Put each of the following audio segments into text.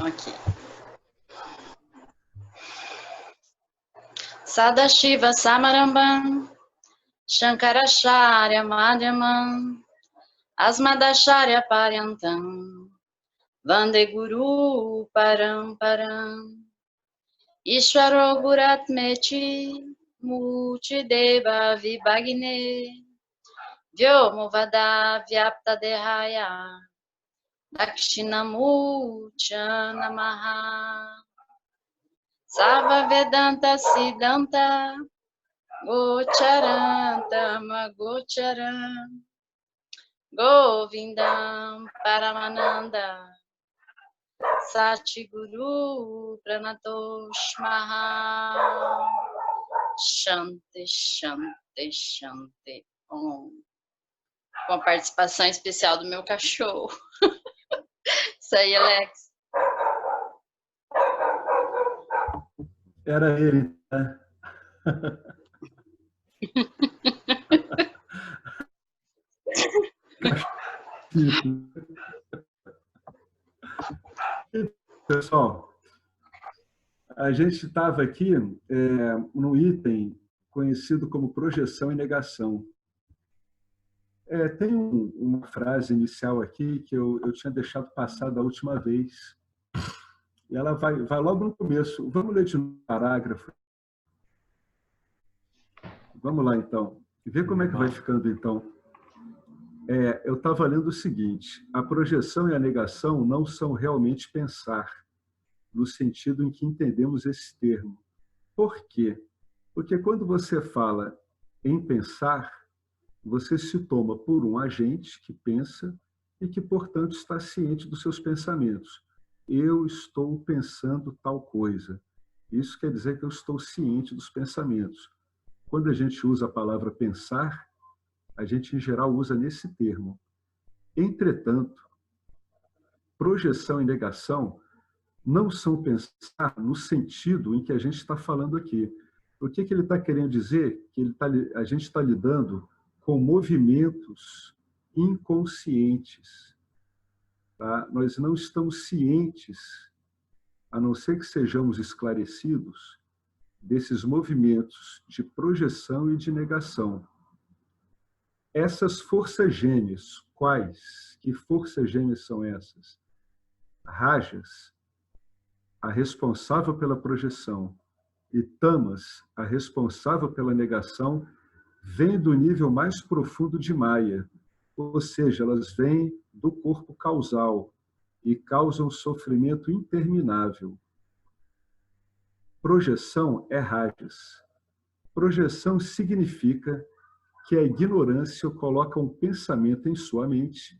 Ok. Sadashiva Samarambam, Shankaracharya Madhyamam, Asmadacharya Paryantam, Vande Guru Paramparam, Ishvaro Guratmeti, Multideva Vibhagne, Vyomuvada Vyapta Dehaya, Dakshinamurcha Namaha, Sava Vedanta Siddhanta, Gocharanta Magocharam, Govindam Paramananda, Satguru Pranatoshmaha, Shanti, Shanti, Shanti Om. Com a participação especial do meu cachorro. Isso aí, Alex. Era ele, né? Pessoal, a gente estava aqui no item conhecido como projeção e negação. Tem uma frase inicial aqui que eu tinha deixado passar da última vez. E ela vai logo no começo. Vamos ler de novo o parágrafo. Vamos lá, então. Vê como é que vai ficando, então. Eu estava lendo o seguinte: a projeção e a negação não são realmente pensar, no sentido em que entendemos esse termo. Por quê? Porque quando você fala em pensar, você se toma por um agente que pensa e que, portanto, está ciente dos seus pensamentos. Eu estou pensando tal coisa. Isso quer dizer que eu estou ciente dos pensamentos. Quando a gente usa a palavra pensar, a gente, em geral, usa nesse termo. Entretanto, projeção e negação não são pensar no sentido em que a gente está falando aqui. O que ele está querendo dizer? Que a gente está lidando com movimentos inconscientes. Tá? Nós não estamos cientes, a não ser que sejamos esclarecidos, desses movimentos de projeção e de negação. Essas forças gêmeas, quais? Que forças gêmeas são essas? Rajas, a responsável pela projeção, e tamas, a responsável pela negação, vêm do nível mais profundo de Maya, ou seja, elas vêm do corpo causal e causam sofrimento interminável. Projeção é rajas. Projeção significa que a ignorância coloca um pensamento em sua mente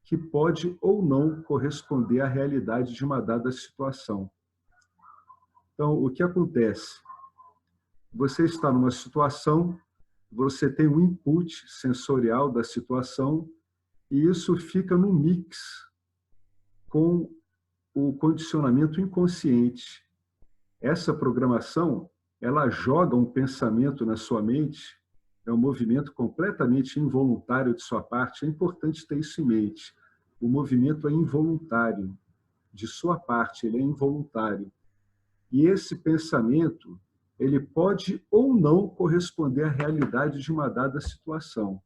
que pode ou não corresponder à realidade de uma dada situação. Então, o que acontece? Você está numa situação, você tem um input sensorial da situação e isso fica no mix com o condicionamento inconsciente. Essa programação, ela joga um pensamento na sua mente, é um movimento completamente involuntário de sua parte, é importante ter isso em mente. O movimento é involuntário, de sua parte, ele é involuntário. E esse pensamento, ele pode ou não corresponder à realidade de uma dada situação.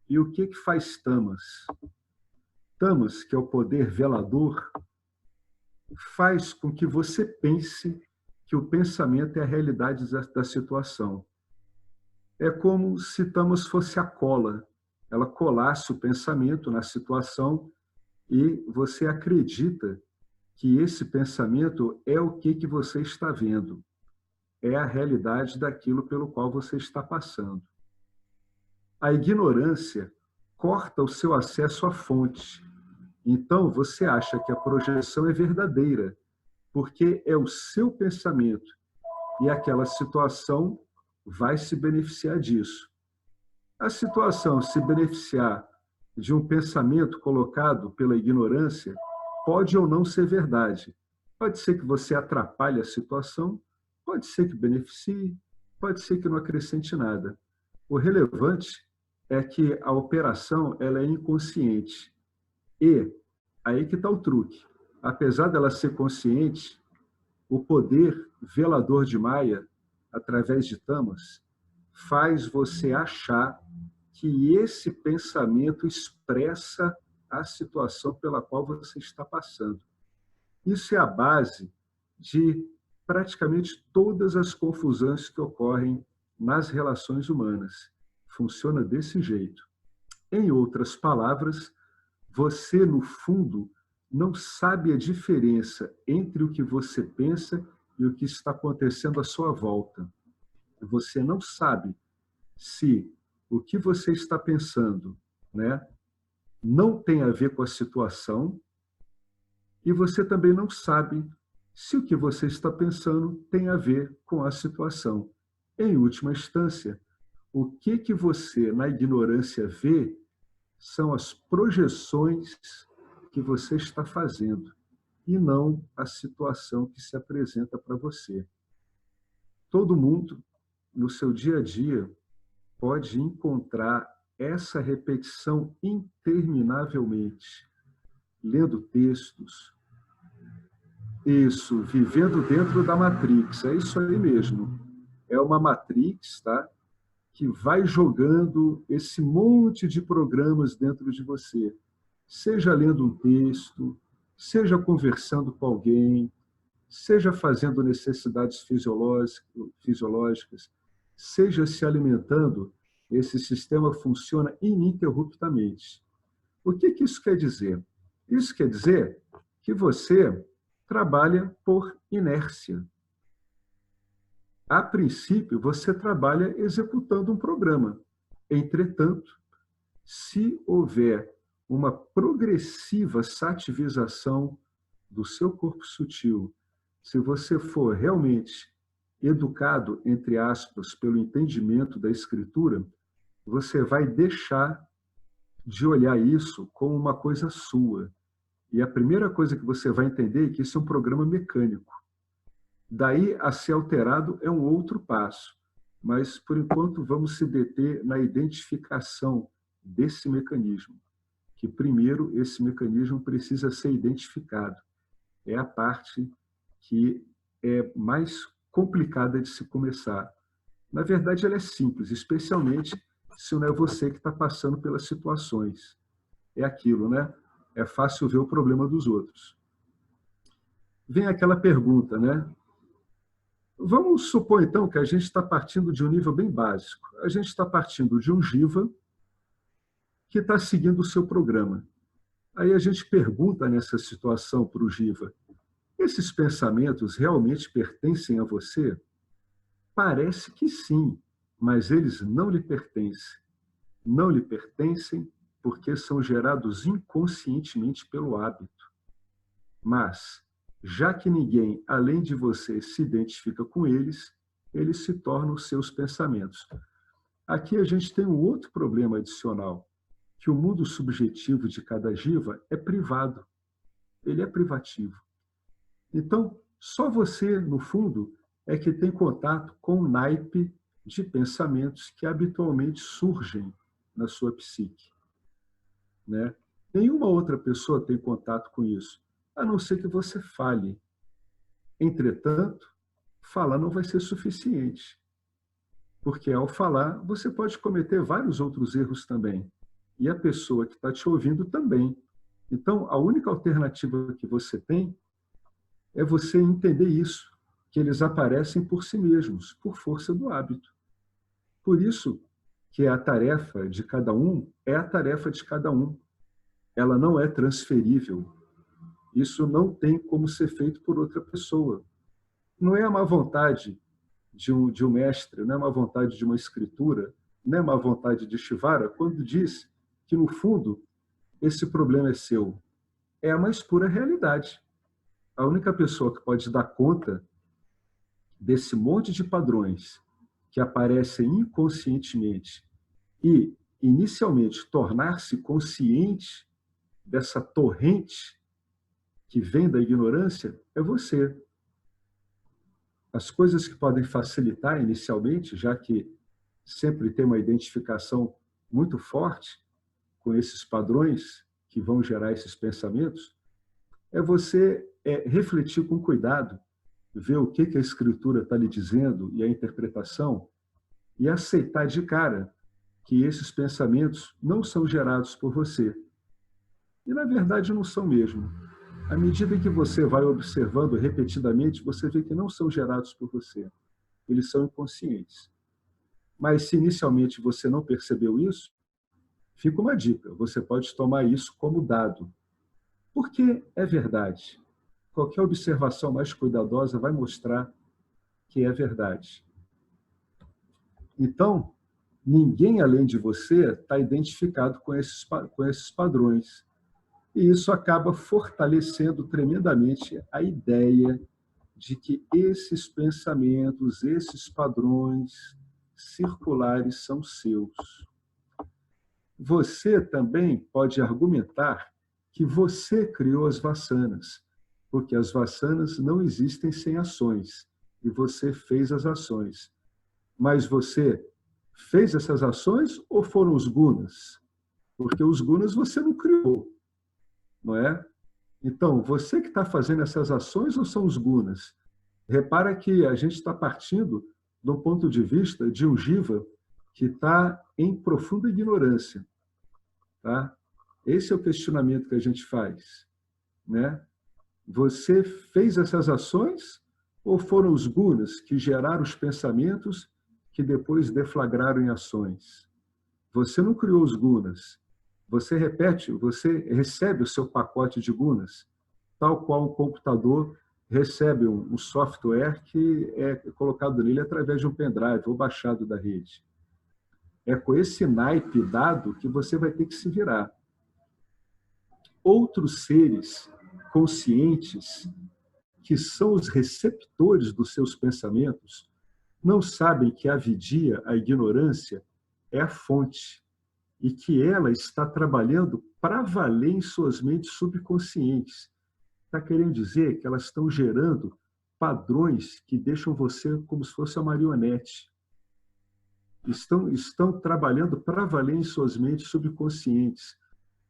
E o que faz tamas? Tamas, que é o poder velador, faz com que você pense que o pensamento é a realidade da situação. É como se tamas fosse a cola. Ela colasse o pensamento na situação e você acredita que esse pensamento é o que você está vendo. É a realidade daquilo pelo qual você está passando. A ignorância corta o seu acesso à fonte. Então, você acha que a projeção é verdadeira, porque é o seu pensamento e aquela situação vai se beneficiar disso. A situação se beneficiar de um pensamento colocado pela ignorância pode ou não ser verdade. Pode ser que você atrapalhe a situação, pode ser que beneficie, pode ser que não acrescente nada. O relevante é que a operação ela é inconsciente. E aí que está o truque. apesar dela ser consciente, o poder velador de Maia, através de tamas, faz você achar que esse pensamento expressa a situação pela qual você está passando. Isso é a base de praticamente todas as confusões que ocorrem nas relações humanas. Funciona desse jeito. Em outras palavras, você, no fundo, não sabe a diferença entre o que você pensa e o que está acontecendo à sua volta. Você não sabe se o que você está pensando, né, não tem a ver com a situação, e você também não sabe se o que você está pensando tem a ver com a situação. Em última instância, o que você, na ignorância, vê são as projeções que você está fazendo e não a situação que se apresenta para você. Todo mundo, no seu dia a dia, pode encontrar essa repetição interminavelmente, lendo textos. Isso, vivendo dentro da Matrix, é isso aí mesmo. É uma Matrix, tá? Que vai jogando esse monte de programas dentro de você. Seja lendo um texto, seja conversando com alguém, seja fazendo necessidades fisiológicas, seja se alimentando, esse sistema funciona ininterruptamente. O que isso quer dizer? Isso quer dizer que você trabalha por inércia. A princípio, você trabalha executando um programa. Entretanto, se houver uma progressiva sativização do seu corpo sutil, se você for realmente educado, entre aspas, pelo entendimento da escritura, você vai deixar de olhar isso como uma coisa sua. E a primeira coisa que você vai entender é que isso é um programa mecânico. Daí a ser alterado é um outro passo. Mas, por enquanto, vamos se deter na identificação desse mecanismo. Que, primeiro, esse mecanismo precisa ser identificado. É a parte que é mais complicada de se começar. Na verdade, ela é simples, especialmente se não é você que está passando pelas situações. É aquilo, né? É fácil ver o problema dos outros. Vem aquela pergunta, né? Vamos supor, então, que a gente está partindo de um nível bem básico. A gente está partindo de um Jiva que está seguindo o seu programa. Aí a gente pergunta nessa situação para o Jiva, esses pensamentos realmente pertencem a você? Parece que sim, mas eles não lhe pertencem. Não lhe pertencem porque são gerados inconscientemente pelo hábito. Mas, já que ninguém, além de você, se identifica com eles, eles se tornam seus pensamentos. Aqui a gente tem um outro problema adicional, que o mundo subjetivo de cada jiva é privado. Ele é privativo. Então, só você, no fundo, é que tem contato com o naipe de pensamentos que habitualmente surgem na sua psique, né? Nenhuma outra pessoa tem contato com isso, a não ser que você fale. Entretanto, falar não vai ser suficiente, porque ao falar você pode cometer vários outros erros também, e a pessoa que está te ouvindo também. Então, a única alternativa que você tem é você entender isso, que eles aparecem por si mesmos, por força do hábito. Por isso que a tarefa de cada um é a tarefa de cada um. Ela não é transferível. Isso não tem como ser feito por outra pessoa. Não é a má vontade de um mestre, não é a má vontade de uma escritura, não é a má vontade de Shivara, quando diz que, no fundo, esse problema é seu. É a mais pura realidade. A única pessoa que pode dar conta desse monte de padrões que aparecem inconscientemente e, inicialmente, tornar-se consciente dessa torrente que vem da ignorância é você. As coisas que podem facilitar inicialmente, já que sempre tem uma identificação muito forte com esses padrões que vão gerar esses pensamentos, é você refletir com cuidado, ver o que a escritura está lhe dizendo e a interpretação, e aceitar de cara que esses pensamentos não são gerados por você. E, na verdade, não são mesmo. À medida que você vai observando repetidamente, você vê que não são gerados por você. Eles são inconscientes. Mas, se inicialmente você não percebeu isso, fica uma dica. Você pode tomar isso como dado. Porque é verdade. Qualquer observação mais cuidadosa vai mostrar que é verdade. Então, ninguém além de você está identificado com esses padrões. E isso acaba fortalecendo tremendamente a ideia de que esses pensamentos, esses padrões circulares são seus. Você também pode argumentar que você criou as vassanas, porque as vassanas não existem sem ações, e você fez as ações. Mas você fez essas ações ou foram os gunas? Porque os gunas você não criou, não é? Então, você que está fazendo essas ações ou são os gunas? Repara que a gente está partindo do ponto de vista de um jiva que está em profunda ignorância. Tá? Esse é o questionamento que a gente faz. Né? Você fez essas ações ou foram os gunas que geraram os pensamentos que depois deflagraram em ações? Você não criou os gunas. Você recebe o seu pacote de gunas, tal qual um computador recebe um software que é colocado nele através de um pendrive ou baixado da rede. É com esse naipe dado que você vai ter que se virar. Outros seres conscientes, que são os receptores dos seus pensamentos, não sabem que a vidia, a ignorância, é a fonte e que ela está trabalhando para valer em suas mentes subconscientes. Está querendo dizer que elas estão gerando padrões que deixam você como se fosse uma marionete. Estão trabalhando para valer em suas mentes subconscientes,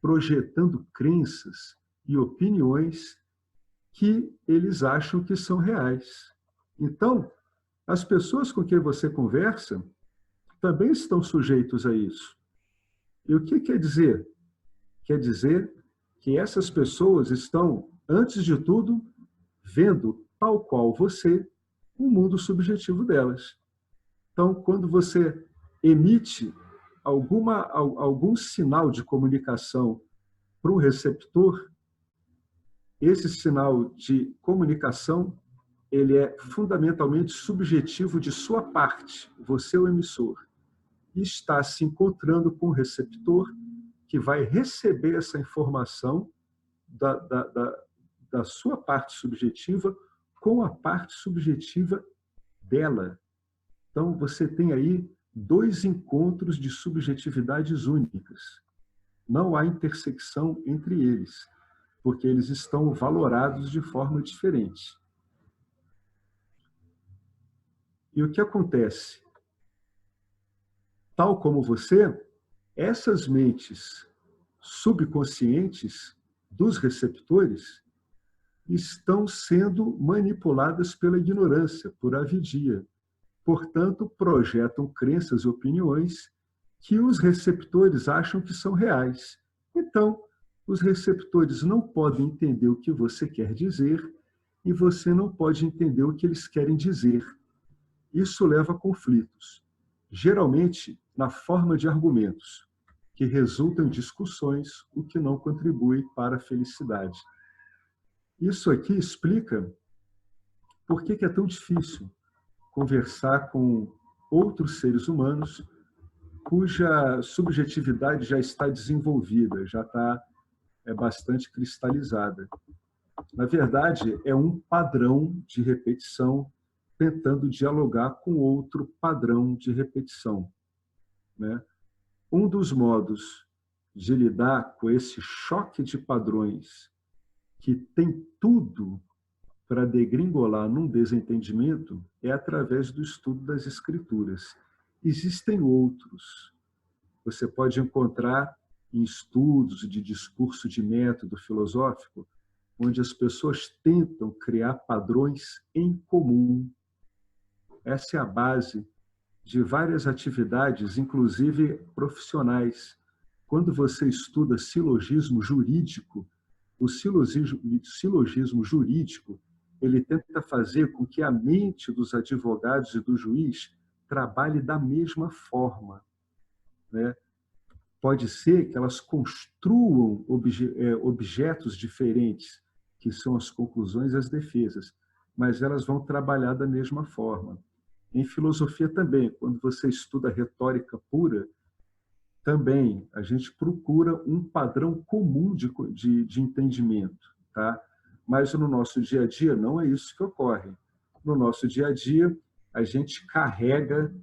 projetando crenças e opiniões que eles acham que são reais. Então, as pessoas com quem você conversa também estão sujeitos a isso. E o que quer dizer? Quer dizer que essas pessoas estão, antes de tudo, vendo, tal qual você, o mundo subjetivo delas. Então, quando você emite algum sinal de comunicação para um receptor, esse sinal de comunicação ele é fundamentalmente subjetivo de sua parte, você é o emissor, e está se encontrando com o receptor que vai receber essa informação da sua parte subjetiva com a parte subjetiva dela. Então, você tem aí dois encontros de subjetividades únicas. Não há intersecção entre eles, porque eles estão valorados de forma diferente. E o que acontece? Tal como você, essas mentes subconscientes dos receptores estão sendo manipuladas pela ignorância, por avidia. Portanto, projetam crenças e opiniões que os receptores acham que são reais. Então, os receptores não podem entender o que você quer dizer e você não pode entender o que eles querem dizer. Isso leva a conflitos, geralmente na forma de argumentos, que resultam em discussões, o que não contribui para a felicidade. Isso aqui explica por que é tão difícil conversar com outros seres humanos cuja subjetividade já está desenvolvida, já está bastante cristalizada. Na verdade, é um padrão de repetição tentando dialogar com outro padrão de repetição. Né? Um dos modos de lidar com esse choque de padrões que tem tudo para degringolar num desentendimento é através do estudo das escrituras. Existem outros. Você pode encontrar em estudos de discurso de método filosófico onde as pessoas tentam criar padrões em comum. Essa é a base de várias atividades, inclusive profissionais. Quando você estuda silogismo jurídico, o silogismo jurídico, ele tenta fazer com que a mente dos advogados e do juiz trabalhe da mesma forma, né? Pode ser que elas construam objetos diferentes, que são as conclusões e as defesas, mas elas vão trabalhar da mesma forma. Em filosofia também, quando você estuda retórica pura, também a gente procura um padrão comum de entendimento, tá? Mas no nosso dia a dia não é isso que ocorre. No nosso dia a dia, a gente carrega,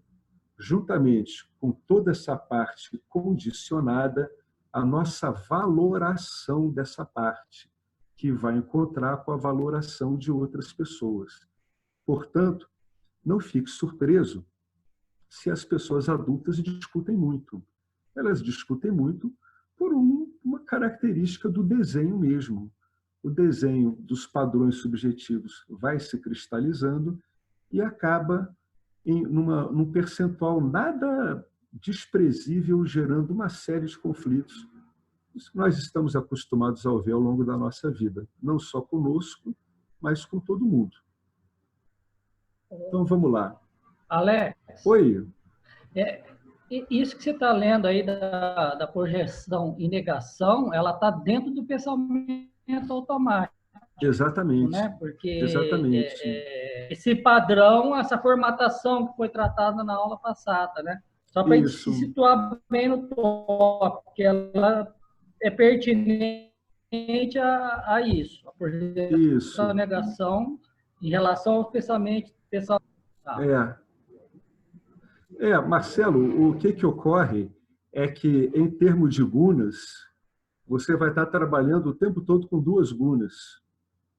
juntamente com toda essa parte condicionada, a nossa valoração dessa parte, que vai encontrar com a valoração de outras pessoas. Portanto, não fique surpreso se as pessoas adultas discutem muito. Elas discutem muito por uma característica do desenho mesmo. O desenho dos subjetivos vai se cristalizando e acaba num percentual nada desprezível, gerando uma série de conflitos. Isso que nós estamos acostumados a ver ao longo da nossa vida, não só conosco, mas com todo mundo. Então, vamos lá. Alex, Oi. Isso que você está lendo aí da projeção e negação, ela está dentro do pensamento automático. Exatamente. Né? Porque exatamente. Esse padrão, essa formatação que foi tratada na aula passada, né? Só para a gente se situar bem no tópico, porque ela é pertinente a isso. A projeção e negação em relação ao pensamento pessoal. Marcelo, o que ocorre é que, em termos de gunas, você vai estar trabalhando o tempo todo com duas gunas,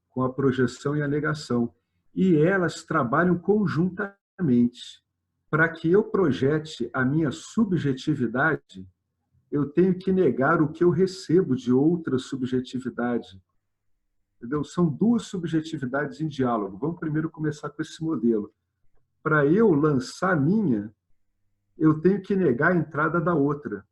com a projeção e a negação. E elas trabalham conjuntamente. Para que eu projete a minha subjetividade, eu tenho que negar o que eu recebo de outra subjetividade. Entendeu? São duas subjetividades em diálogo. Vamos primeiro começar com esse modelo. Para eu lançar a minha, eu tenho que negar a entrada da outra.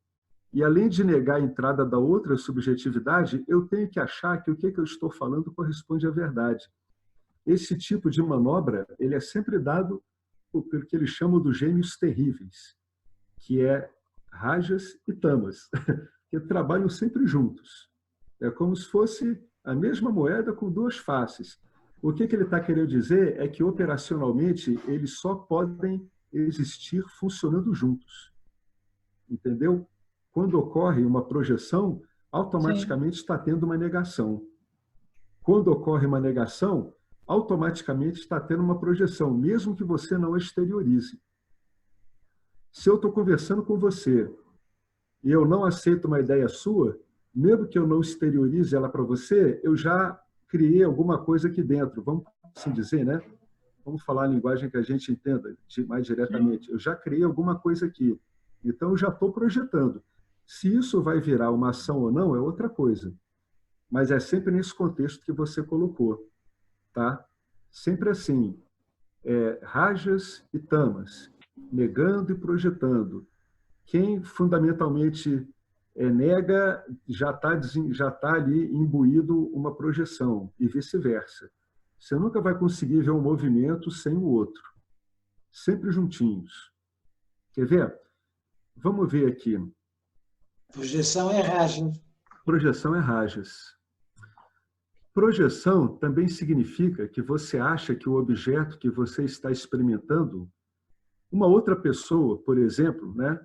E, além de negar a entrada da outra subjetividade, eu tenho que achar que o que eu estou falando corresponde à verdade. Esse tipo de manobra ele é sempre dado pelo que eles chamam dos gêmeos terríveis, que é Rajas e Tamas, que trabalham sempre juntos. É como se fosse a mesma moeda com duas faces. O que ele está querendo dizer é que, operacionalmente, eles só podem existir funcionando juntos. Entendeu? Quando ocorre uma projeção, automaticamente está tendo uma negação. Quando ocorre uma negação, automaticamente está tendo uma projeção, mesmo que você não a exteriorize. Se eu estou conversando com você e eu não aceito uma ideia sua, mesmo que eu não exteriorize ela para você, eu já criei alguma coisa aqui dentro. Vamos assim dizer, né? Vamos falar a linguagem que a gente entenda mais diretamente. Eu já criei alguma coisa aqui. Então, eu já estou projetando. Se isso vai virar uma ação ou não, é outra coisa. Mas é sempre nesse contexto que você colocou. Tá? Sempre assim. Rajas e tamas. Negando e projetando. Quem fundamentalmente nega já está ali imbuído uma projeção e vice-versa. Você nunca vai conseguir ver um movimento sem o outro. Sempre juntinhos. Quer ver? Vamos ver aqui. Projeção é rajas. Projeção é rajas. Projeção também significa que você acha que o objeto que você está experimentando, uma outra pessoa, por exemplo, né?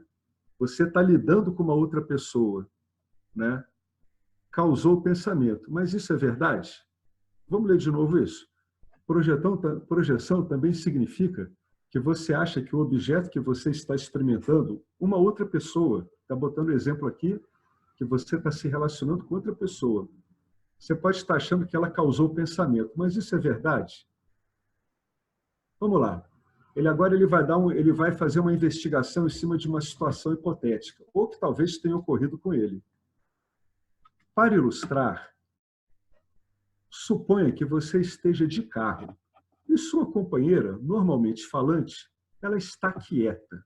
Você está lidando com uma outra pessoa, né? Causou o pensamento. Mas isso é verdade? Vamos ler de novo isso. Projeção também significa que você acha que o objeto que você está experimentando, uma outra pessoa, está botando exemplo aqui, que você está se relacionando com outra pessoa. Você pode estar achando que ela causou o pensamento, mas isso é verdade? Vamos lá. Ele vai fazer uma investigação em cima de uma situação hipotética, ou que talvez tenha ocorrido com ele. Para ilustrar, Suponha que você esteja de carro e sua companheira, normalmente falante, ela está quieta,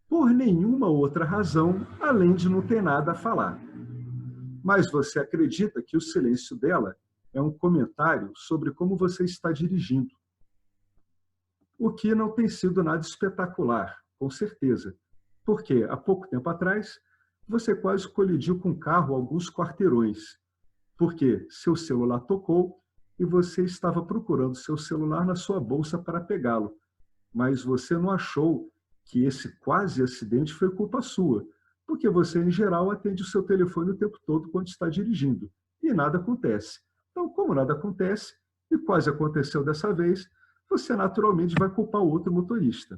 por nenhuma outra razão, além de não ter nada a falar. Mas você acredita que o silêncio dela é um comentário sobre como você está dirigindo. O que não tem sido nada espetacular, com certeza, porque há pouco tempo atrás você quase colidiu com um carro a alguns quarteirões, porque seu celular tocou e você estava procurando seu celular na sua bolsa para pegá-lo, mas você não achou que esse quase acidente foi culpa sua, porque você, em geral, atende o seu telefone o tempo todo quando está dirigindo, e nada acontece. Então, como nada acontece, e quase aconteceu dessa vez, você naturalmente vai culpar o outro motorista.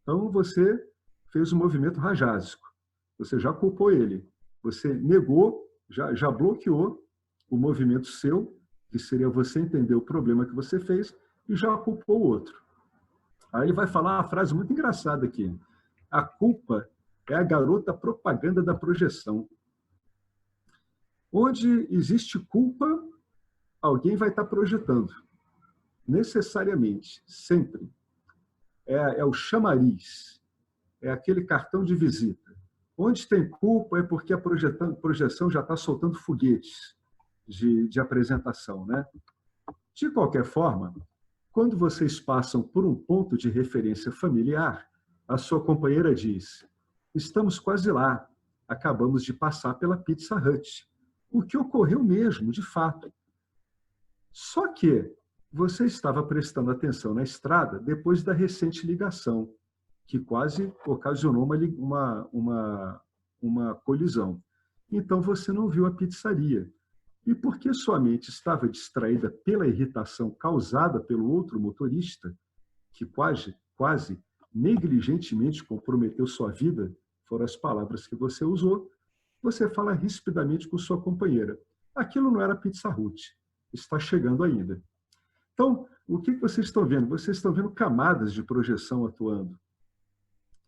Então, você fez um movimento rajásico. Você já culpou ele. Você negou, já bloqueou o movimento seu, que seria você entender o problema que você fez, e já culpou o outro. Aí ele vai falar uma frase muito engraçada aqui. A culpa é a garota propaganda da projeção. Onde existe culpa, alguém vai estar projetando. Necessariamente, sempre. É o chamariz, é aquele cartão de visita. Onde tem culpa é porque a projeção já está soltando foguetes de apresentação, né? De qualquer forma, quando vocês passam por um ponto de referência familiar, a sua companheira diz: estamos quase lá, acabamos de passar pela Pizza Hut. O que ocorreu mesmo, de fato. Só que você estava prestando atenção na estrada depois da recente ligação, que quase ocasionou uma colisão. Então você não viu a pizzaria. E porque sua mente estava distraída pela irritação causada pelo outro motorista, que quase negligentemente comprometeu sua vida, foram as palavras que você usou, você fala rispidamente com sua companheira. Aquilo não era Pizza Hut, está chegando ainda. Então, o que vocês estão vendo? Vocês estão vendo camadas de projeção atuando.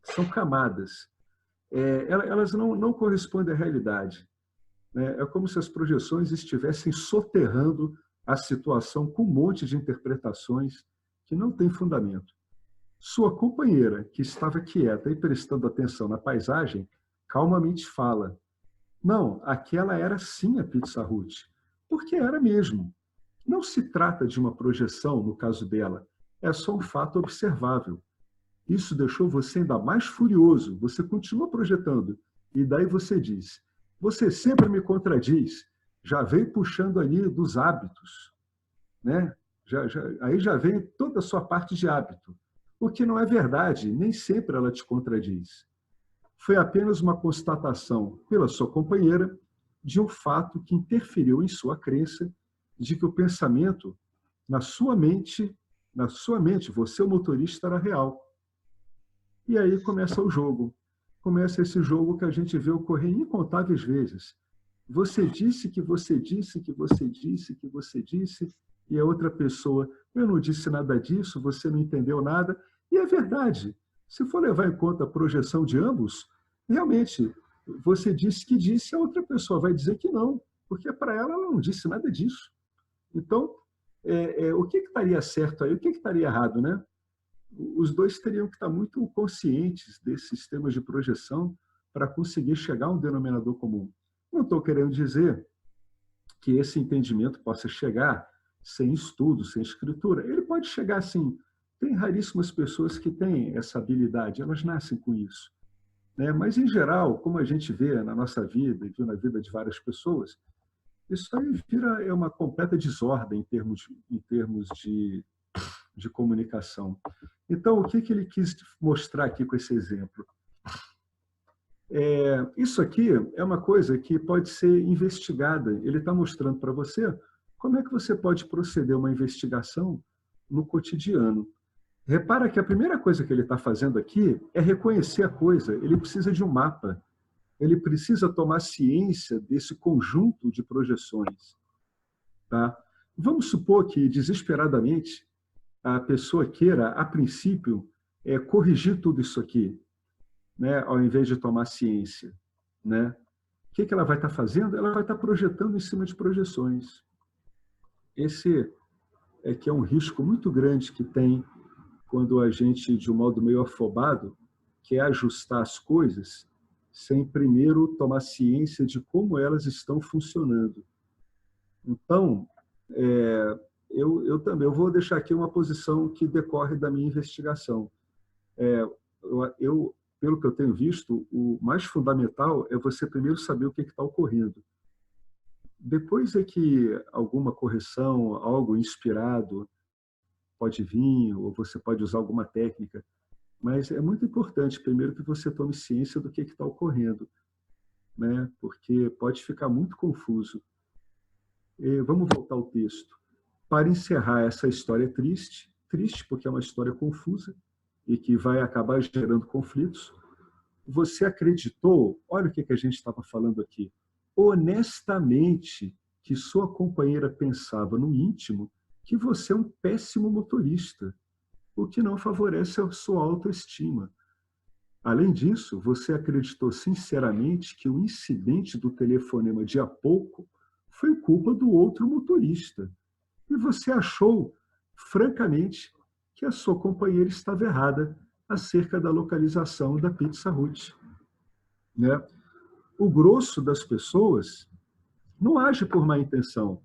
São camadas. Elas não correspondem à realidade. É como se as projeções estivessem soterrando a situação com um monte de interpretações que não têm fundamento. Sua companheira, que estava quieta e prestando atenção na paisagem, calmamente fala: não, aquela era sim a Pizza Hut, porque era mesmo. Não se trata de uma projeção, no caso dela, é só um fato observável. Isso deixou você ainda mais furioso, você continua projetando, e daí você diz: você sempre me contradiz, já veio puxando ali dos hábitos, né? Aí já vem toda a sua parte de hábito, o que não é verdade, nem sempre ela te contradiz. Foi apenas uma constatação pela sua companheira de um fato que interferiu em sua crença de que o pensamento na sua mente, você, o motorista, era real. E aí começa o jogo. Começa esse jogo que a gente vê ocorrer incontáveis vezes. Você disse que você disse, que você disse, que você disse, e a outra pessoa: eu não disse nada disso, você não entendeu nada. E é verdade. Se for levar em conta a projeção de ambos, realmente, você disse que disse, a outra pessoa vai dizer que não, porque para ela não disse nada disso. Então, o que estaria certo aí? O que estaria errado, né? Os dois teriam que estar muito conscientes desses sistemas de projeção para conseguir chegar a um denominador comum. Não estou querendo dizer que esse entendimento possa chegar sem estudo, sem escritura. Ele pode chegar assim. Tem raríssimas pessoas que têm essa habilidade, elas nascem com isso. Né? Mas, em geral, como a gente vê na nossa vida e viu na vida de várias pessoas, isso aí vira uma completa desordem em termos de comunicação. Então, o que ele quis mostrar aqui com esse exemplo? Isso aqui é uma coisa que pode ser investigada. Ele está mostrando para você como é que você pode proceder uma investigação no cotidiano. Repara que a primeira coisa que ele está fazendo aqui é reconhecer a coisa. Ele precisa de um mapa. Ele precisa tomar ciência desse conjunto de projeções. Tá? Vamos supor que, desesperadamente, a pessoa queira, a princípio, corrigir tudo isso aqui, né, ao invés de tomar ciência. Né? O que ela vai estar fazendo? Ela vai estar projetando em cima de projeções. esse é que é um risco muito grande que tem quando a gente, de um modo meio afobado, quer ajustar as coisas sem primeiro tomar ciência de como elas estão funcionando. Então, eu também vou deixar aqui uma posição que decorre da minha investigação. Pelo que eu tenho visto, o mais fundamental é você primeiro saber o que está ocorrendo. Depois é que alguma correção, algo inspirado pode vir, ou você pode usar alguma técnica. Mas é muito importante, primeiro, que você tome ciência do que está ocorrendo, né? Porque pode ficar muito confuso. Vamos voltar ao texto. Para encerrar essa história triste porque é uma história confusa e que vai acabar gerando conflitos, você acreditou, olha o que a gente estava falando aqui, honestamente, que sua companheira pensava no íntimo que você é um péssimo motorista, o que não favorece a sua autoestima. Além disso, você acreditou sinceramente que o incidente do telefonema de há pouco foi culpa do outro motorista. E você achou, francamente, que a sua companheira estava errada acerca da localização da Pizza Hut. Né? O grosso das pessoas não age por má intenção,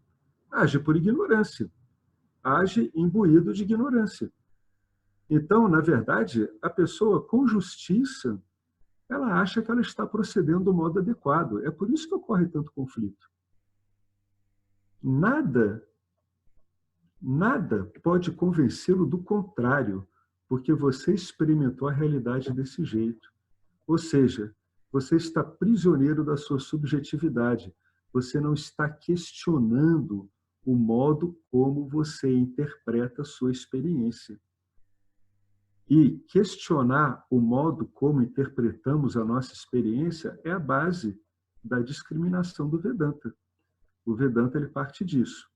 age por ignorância, age imbuído de ignorância. Então, na verdade, a pessoa com justiça, ela acha que ela está procedendo do modo adequado. É por isso que ocorre tanto conflito. Nada pode convencê-lo do contrário, porque você experimentou a realidade desse jeito. Ou seja, você está prisioneiro da sua subjetividade. Você não está questionando o modo como você interpreta a sua experiência. E questionar o modo como interpretamos a nossa experiência é a base da discriminação do Vedanta. O Vedanta ele parte disso.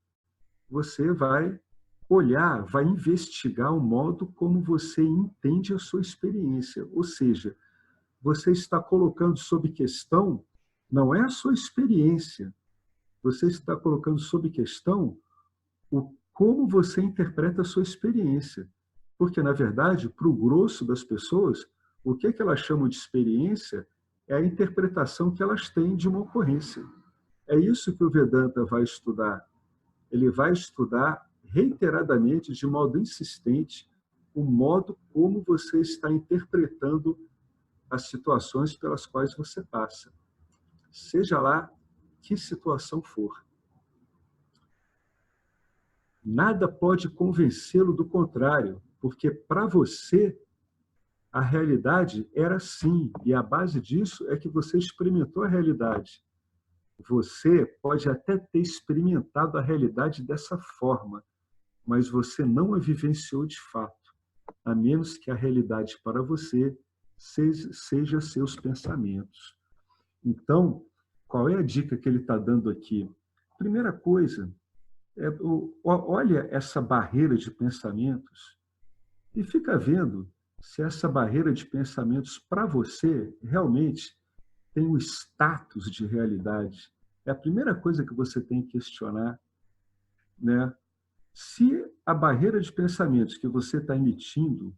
Você vai olhar, vai investigar o modo como você entende a sua experiência. Ou seja, você está colocando sob questão, não é a sua experiência, você está colocando sob questão como você interpreta a sua experiência. Porque, na verdade, para o grosso das pessoas, o que elas chamam de experiência é a interpretação que elas têm de uma ocorrência. É isso que o Vedanta vai estudar. Ele vai estudar reiteradamente, de modo insistente, o modo como você está interpretando as situações pelas quais você passa. Seja lá que situação for. Nada pode convencê-lo do contrário, porque para você a realidade era assim, e a base disso é que você experimentou a realidade. Você pode até ter experimentado a realidade dessa forma, mas você não a vivenciou de fato, a menos que a realidade para você seja seus pensamentos. Então, qual é a dica que ele está dando aqui? Primeira coisa, olha essa barreira de pensamentos e fica vendo se essa barreira de pensamentos para você realmente tem o status de realidade. É a primeira coisa que você tem que questionar, né? Se a barreira de pensamentos que você está emitindo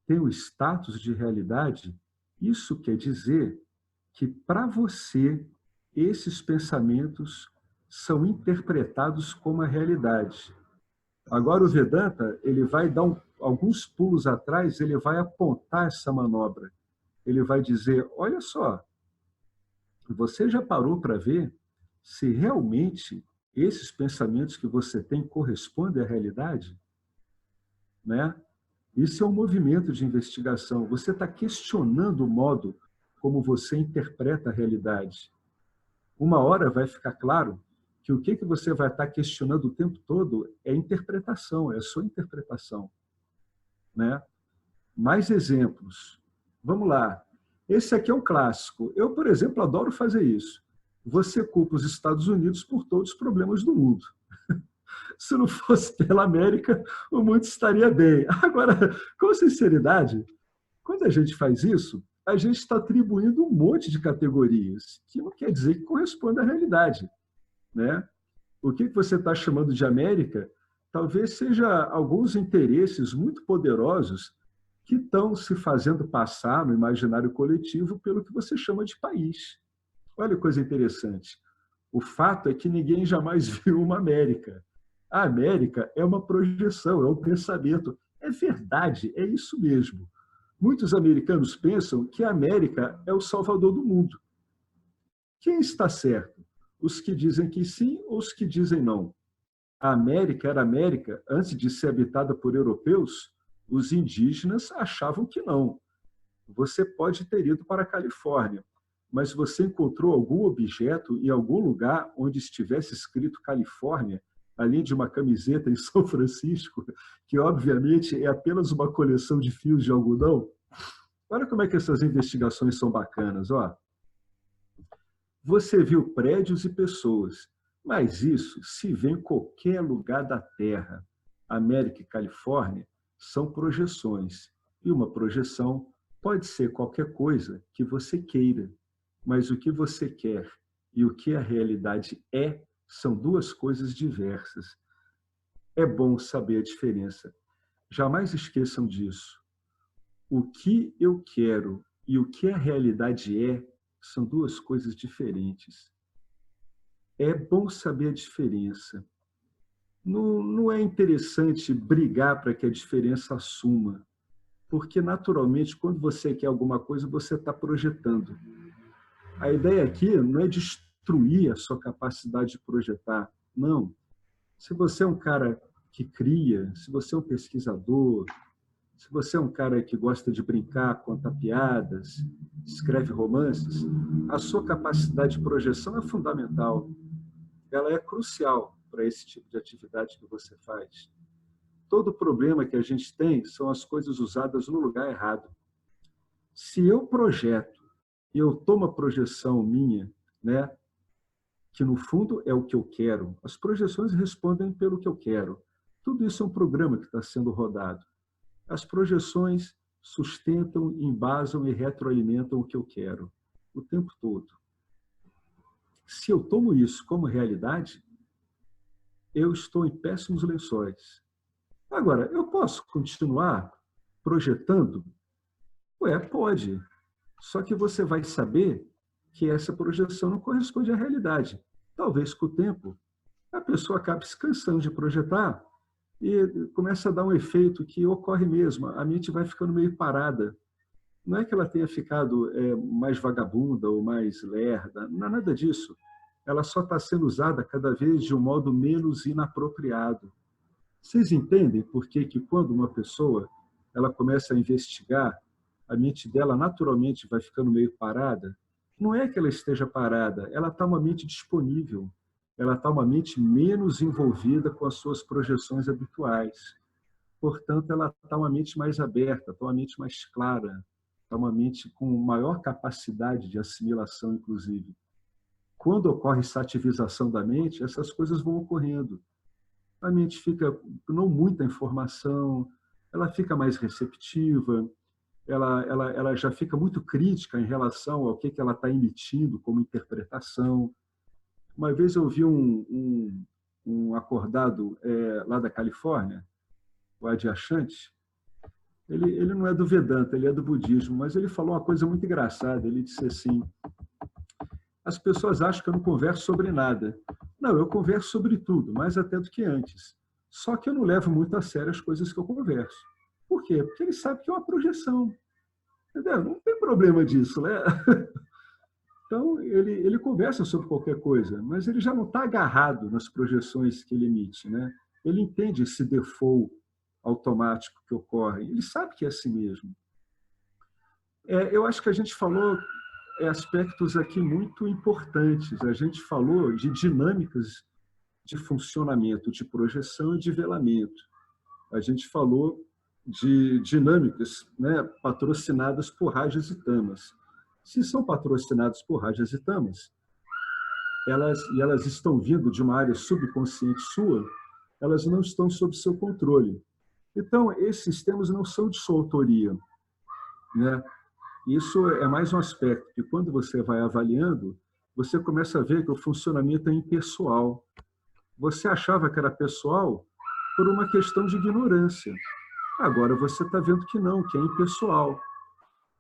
tem o status de realidade, isso quer dizer que para você esses pensamentos são interpretados como a realidade. Agora o Vedanta ele vai dar alguns pulos atrás, ele vai apontar essa manobra. Ele vai dizer, olha só, você já parou para ver se realmente esses pensamentos que você tem correspondem à realidade? Né? Isso é um movimento de investigação. Você está questionando o modo como você interpreta a realidade. Uma hora vai ficar claro que o que você vai estar questionando o tempo todo é interpretação, é a sua interpretação. Né? Mais exemplos. Vamos lá. Esse aqui é um clássico. Eu, por exemplo, adoro fazer isso. Você culpa os Estados Unidos por todos os problemas do mundo. Se não fosse pela América, o mundo estaria bem. Agora, com sinceridade, quando a gente faz isso, a gente está atribuindo um monte de categorias, que não quer dizer que corresponde à realidade. Né? O que você está chamando de América talvez seja alguns interesses muito poderosos que estão se fazendo passar no imaginário coletivo pelo que você chama de país. Olha que coisa interessante. O fato é que ninguém jamais viu uma América. A América é uma projeção, é um pensamento. É verdade, é isso mesmo. Muitos americanos pensam que a América é o salvador do mundo. Quem está certo? Os que dizem que sim ou os que dizem não? A América era América antes de ser habitada por europeus? Os indígenas achavam que não. Você pode ter ido para a Califórnia, mas você encontrou algum objeto em algum lugar onde estivesse escrito Califórnia, além de uma camiseta em São Francisco, que obviamente é apenas uma coleção de fios de algodão? Olha como é que essas investigações são bacanas, ó. Você viu prédios e pessoas, mas isso se vê em qualquer lugar da Terra. América e Califórnia são projeções, e uma projeção pode ser qualquer coisa que você queira, mas o que você quer e o que a realidade é são duas coisas diversas. É bom saber a diferença. Jamais esqueçam disso. O que eu quero e o que a realidade é são duas coisas diferentes. É bom saber a diferença. Não é interessante brigar para que a diferença assuma, porque, naturalmente, quando você quer alguma coisa, você está projetando. A ideia aqui não é destruir a sua capacidade de projetar, não. Se você é um cara que cria, se você é um pesquisador, se você é um cara que gosta de brincar, conta piadas, escreve romances, a sua capacidade de projeção é fundamental. Ela é crucial para esse tipo de atividade que você faz. Todo problema que a gente tem são as coisas usadas no lugar errado. Se eu projeto e eu tomo a projeção minha, né, que no fundo é o que eu quero, as projeções respondem pelo que eu quero. Tudo isso é um programa que está sendo rodado. As projeções sustentam, embasam e retroalimentam o que eu quero o tempo todo. Se eu tomo isso como realidade, eu estou em péssimos lençóis. Agora, eu posso continuar projetando? Pode. Só que você vai saber que essa projeção não corresponde à realidade. Talvez, com o tempo, a pessoa acabe se cansando de projetar e começa a dar um efeito que ocorre mesmo. A mente vai ficando meio parada. Não é que ela tenha ficado mais vagabunda ou mais lerda, não é nada disso. Ela só está sendo usada cada vez de um modo menos inapropriado. Vocês entendem por que quando uma pessoa ela começa a investigar, a mente dela naturalmente vai ficando meio parada? Não é que ela esteja parada, ela está uma mente disponível. Ela está uma mente menos envolvida com as suas projeções habituais. Portanto, ela está uma mente mais aberta, está uma mente mais clara, está uma mente com maior capacidade de assimilação, inclusive. Quando ocorre sativização da mente, essas coisas vão ocorrendo. A mente fica não muita informação, ela fica mais receptiva, ela já fica muito crítica em relação ao que ela está emitindo como interpretação. Uma vez eu vi um acordado lá da Califórnia, o Adyashanti. Ele não é do Vedanta, ele é do budismo, mas ele falou uma coisa muito engraçada. Ele disse assim: as pessoas acham que eu não converso sobre nada. Não, eu converso sobre tudo, mais até do que antes. Só que eu não levo muito a sério as coisas que eu converso. Por quê? Porque ele sabe que é uma projeção. Entendeu? Não tem problema disso, né? Então, ele conversa sobre qualquer coisa, mas ele já não está agarrado nas projeções que ele emite, né? Ele entende esse default automático que ocorre. Ele sabe que é assim mesmo. Eu acho que a gente falou aspectos aqui muito importantes. A gente falou de dinâmicas de funcionamento, de projeção e de velamento. A gente falou de dinâmicas, né, patrocinadas por rajas e tamas. Se são patrocinadas por rajas e tamas, elas estão vindo de uma área subconsciente sua, elas não estão sob seu controle. Então, esses sistemas não são de sua autoria, né? Isso é mais um aspecto que, quando você vai avaliando, você começa a ver que o funcionamento é impessoal. você achava que era pessoal por uma questão de ignorância. Agora você está vendo que não, que é impessoal.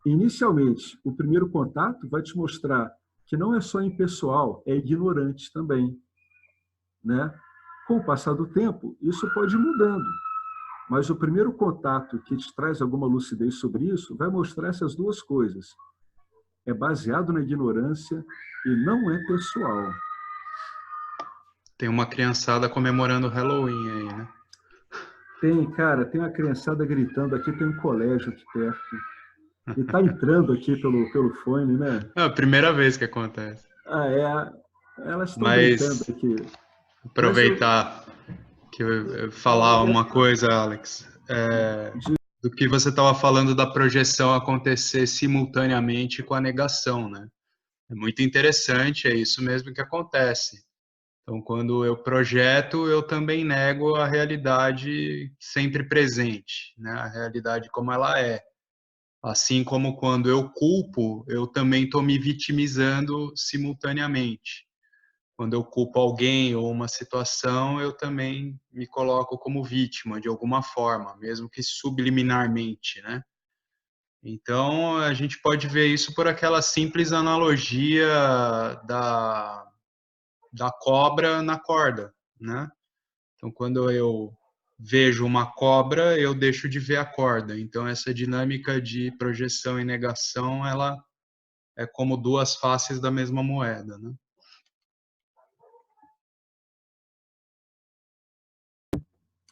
Inicialmente, o primeiro contato vai te mostrar que não é só impessoal, é ignorante também, né? Com o passar do tempo, isso pode ir mudando. Mas o primeiro contato que te traz alguma lucidez sobre isso vai mostrar essas duas coisas. É baseado na ignorância e não é pessoal. Tem uma criançada comemorando Halloween aí, né? Tem, cara, tem uma criançada gritando aqui, tem um colégio aqui perto. E tá entrando aqui pelo fone, né? É a primeira vez que acontece. Ah, é. Elas estão Mas gritando aqui. aproveitar que eu falar uma coisa, Alex, do que você estava falando da projeção acontecer simultaneamente com a negação, né? É muito interessante, é isso mesmo que acontece. Então, quando eu projeto, eu também nego a realidade sempre presente, né? A realidade como ela é. Assim como quando eu culpo, eu também estou me vitimizando simultaneamente. Quando eu culpo alguém ou uma situação, eu também me coloco como vítima de alguma forma, mesmo que subliminarmente, né? Então, a gente pode ver isso por aquela simples analogia da cobra na corda, né? Então, quando eu vejo uma cobra, eu deixo de ver a corda. Então, essa dinâmica de projeção e negação, ela é como duas faces da mesma moeda, né?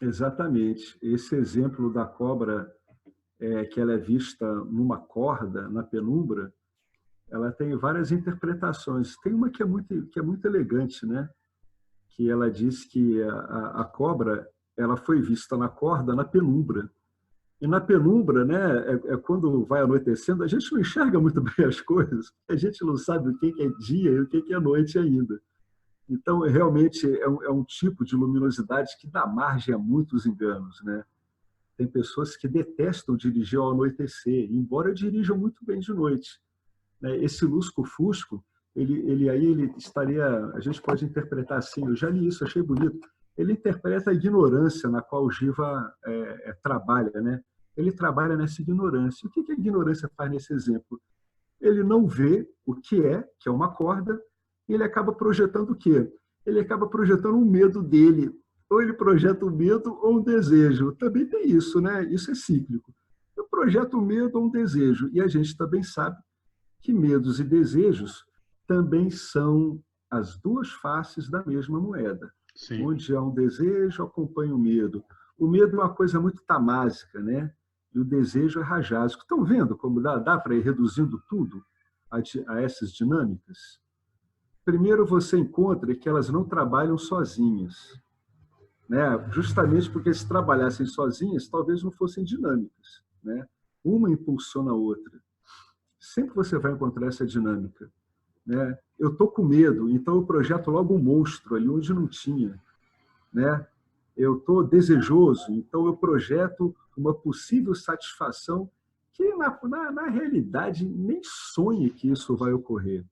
Exatamente. Esse exemplo da cobra, que ela é vista numa corda, na penumbra, ela tem várias interpretações. Tem uma que é muito elegante, né? Que ela diz que a cobra ela foi vista na corda, na penumbra. E na penumbra, né, é quando vai anoitecendo, a gente não enxerga muito bem as coisas, a gente não sabe o que é dia e o que é noite ainda. Então, realmente, é um tipo de luminosidade que dá margem a muitos enganos, né? Tem pessoas que detestam dirigir ao anoitecer, embora dirijam muito bem de noite, né? Esse lusco-fusco, ele estaria, a gente pode interpretar assim, eu já li isso, achei bonito, ele interpreta a ignorância na qual o Jiva trabalha, né? Ele trabalha nessa ignorância. O que a ignorância faz nesse exemplo? Ele não vê o que é uma corda, e ele acaba projetando o quê? Ele acaba projetando um medo dele. Ou ele projeta um medo ou um desejo. Também tem isso, né? Isso é cíclico. Eu projeto um medo ou um desejo. E a gente também sabe que medos e desejos também são as duas faces da mesma moeda. Sim. Onde há um desejo, acompanha o medo. O medo é uma coisa muito tamásica, né? E o desejo é rajásico. Estão vendo como dá para ir reduzindo tudo a essas dinâmicas? Primeiro, você encontra que elas não trabalham sozinhas, né? Justamente porque se trabalhassem sozinhas, talvez não fossem dinâmicas, né? Uma impulsiona a outra. Sempre você vai encontrar essa dinâmica, né? Eu estou com medo, então eu projeto logo um monstro ali onde não tinha, né? Eu estou desejoso, então eu projeto uma possível satisfação que, na realidade, nem sonhe que isso vai ocorrer,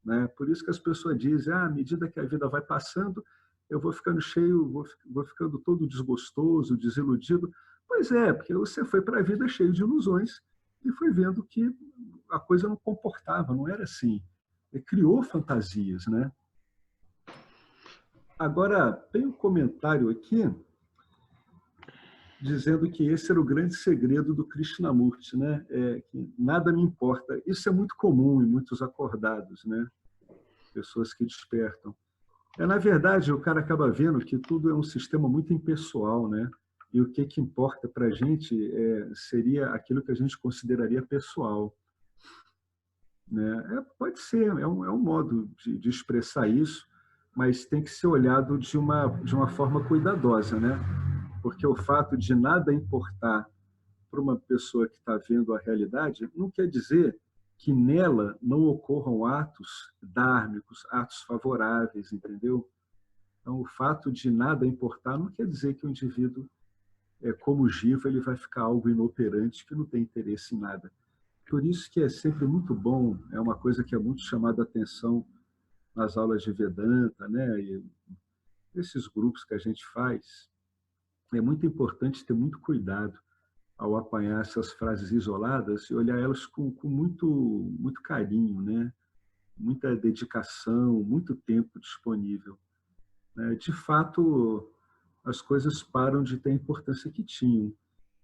né? Por isso que as pessoas dizem, à medida que a vida vai passando, eu vou ficando cheio, vou ficando todo desgostoso, desiludido. Pois é, porque você foi para a vida cheio de ilusões e foi vendo que a coisa não comportava, não era assim. E criou fantasias, né? Agora, tem um comentário aqui dizendo que esse era o grande segredo do Krishnamurti, né? Que nada me importa. Isso é muito comum em muitos acordados, né? Pessoas que despertam. Na verdade, o cara acaba vendo que tudo é um sistema muito impessoal, né? E o que importa para a gente seria aquilo que a gente consideraria pessoal, né? Pode ser, é um modo de expressar isso, mas tem que ser olhado de uma forma cuidadosa, né? Porque o fato de nada importar para uma pessoa que está vendo a realidade não quer dizer que nela não ocorram atos dármicos, atos favoráveis, entendeu? Então, o fato de nada importar não quer dizer que o indivíduo, como Jiva, ele vai ficar algo inoperante, que não tem interesse em nada. Por isso que é sempre muito bom, é uma coisa que é muito chamada a atenção nas aulas de Vedanta, né? esses grupos que a gente faz, é muito importante ter muito cuidado ao apanhar essas frases isoladas e olhar elas com muito carinho, né? Muita dedicação, muito tempo disponível. De fato, as coisas param de ter a importância que tinham,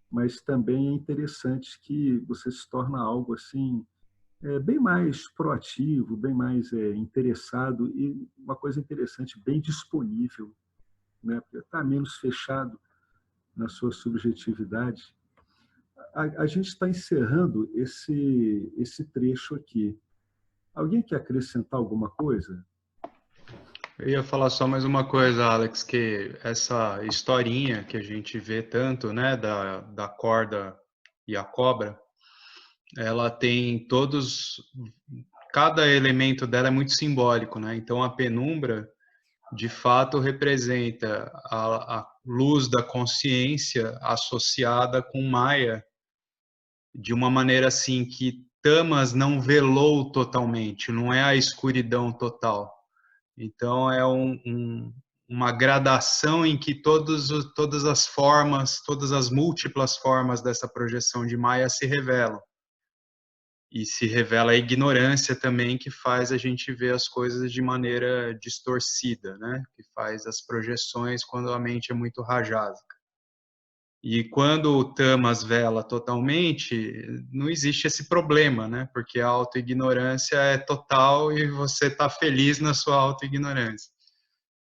mas também é interessante que você se torna algo assim bem mais proativo, bem mais interessado e uma coisa interessante, bem disponível, né? Porque está menos fechado na sua subjetividade. A gente está encerrando esse trecho aqui. Alguém quer acrescentar alguma coisa? Eu ia falar só mais uma coisa, Alex, que essa historinha que a gente vê tanto, né, da corda e a cobra, ela tem cada elemento dela é muito simbólico, né? Então a penumbra, de fato, representa a luz da consciência associada com Maia, de uma maneira assim que Tamas não velou totalmente, não é a escuridão total. Então é uma gradação em que todas as formas, todas as múltiplas formas dessa projeção de Maia se revelam. E se revela a ignorância também, que faz a gente ver as coisas de maneira distorcida, né? Que faz as projeções quando a mente é muito rajásica. E quando o Tamas vela totalmente, não existe esse problema, né? Porque a autoignorância é total e você está feliz na sua autoignorância.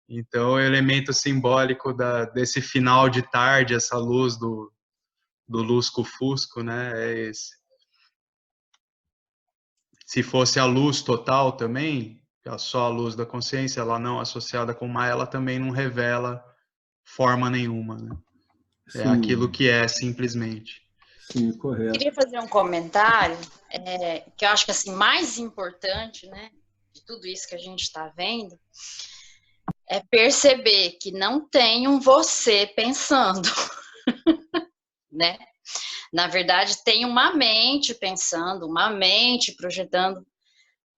Então, o elemento simbólico desse final de tarde, essa luz do lusco-fusco, né? É esse. Se fosse a luz total também, só a luz da consciência, ela não associada com Maia, ela também não revela forma nenhuma, né? É aquilo que é, simplesmente. Sim, correto. Queria fazer um comentário que eu acho que assim, mais importante, né, de tudo isso que a gente está vendo, é perceber que não tem um você pensando, né? Na verdade, tem uma mente pensando, uma mente projetando.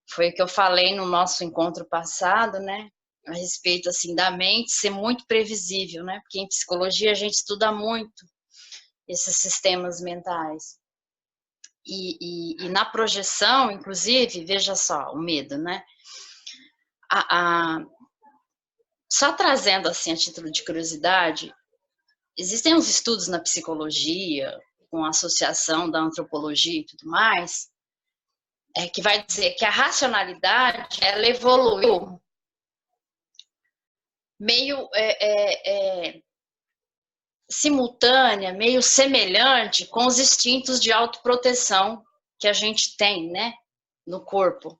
Foi o que eu falei no nosso encontro passado, né? A respeito assim da mente ser muito previsível, né? Porque em psicologia a gente estuda muito esses sistemas mentais. E na projeção, inclusive, veja só, o medo, né? Só trazendo assim a título de curiosidade, existem uns estudos na psicologia, com a associação da antropologia e tudo mais, que vai dizer que a racionalidade, ela evoluiu meio simultânea, meio semelhante com os instintos de autoproteção que a gente tem, né, no corpo.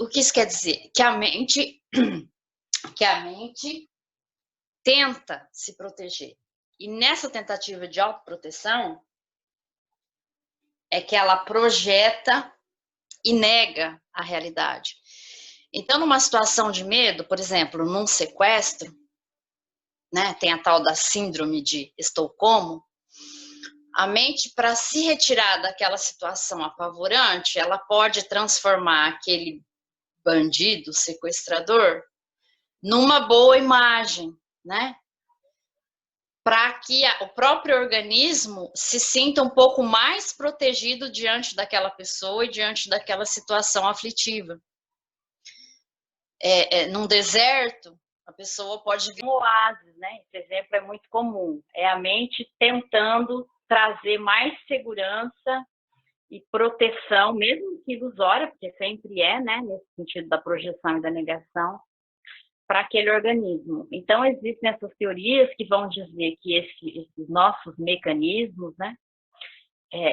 O que isso quer dizer? Que a mente tenta se proteger. E nessa tentativa de autoproteção é que ela projeta e nega a realidade. Então, numa situação de medo, por exemplo, num sequestro, né, tem a tal da síndrome de Estocolmo, a mente, para se retirar daquela situação apavorante, ela pode transformar aquele bandido, sequestrador, numa boa imagem, né? Para que o próprio organismo se sinta um pouco mais protegido diante daquela pessoa e diante daquela situação aflitiva. Num deserto, a pessoa pode ver um oásis, né? Esse exemplo é muito comum. É a mente tentando trazer mais segurança e proteção, mesmo que ilusória, porque sempre é, né? Nesse sentido da projeção e da negação, para aquele organismo. Então, existem essas teorias que vão dizer que esses nossos mecanismos, né?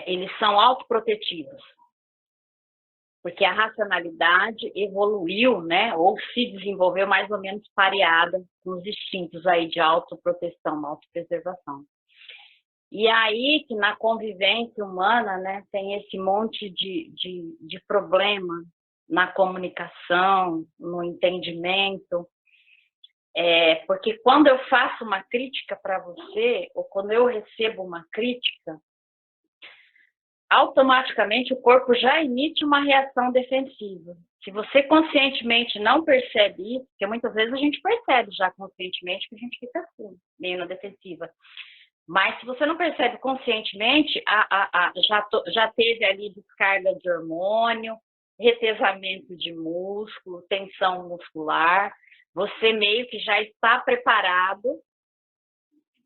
Eles são autoprotetivos. Porque a racionalidade evoluiu, né, ou se desenvolveu mais ou menos pareada com os instintos aí de autoproteção, autopreservação. E aí que na convivência humana, né, tem esse monte de problema na comunicação, no entendimento, porque quando eu faço uma crítica para você, ou quando eu recebo uma crítica, automaticamente o corpo já emite uma reação defensiva. Se você conscientemente não percebe isso, porque muitas vezes a gente percebe já conscientemente que a gente fica assim, meio na defensiva. Mas se você não percebe conscientemente, já teve ali descarga de hormônio, retesamento de músculo, tensão muscular, você meio que já está preparado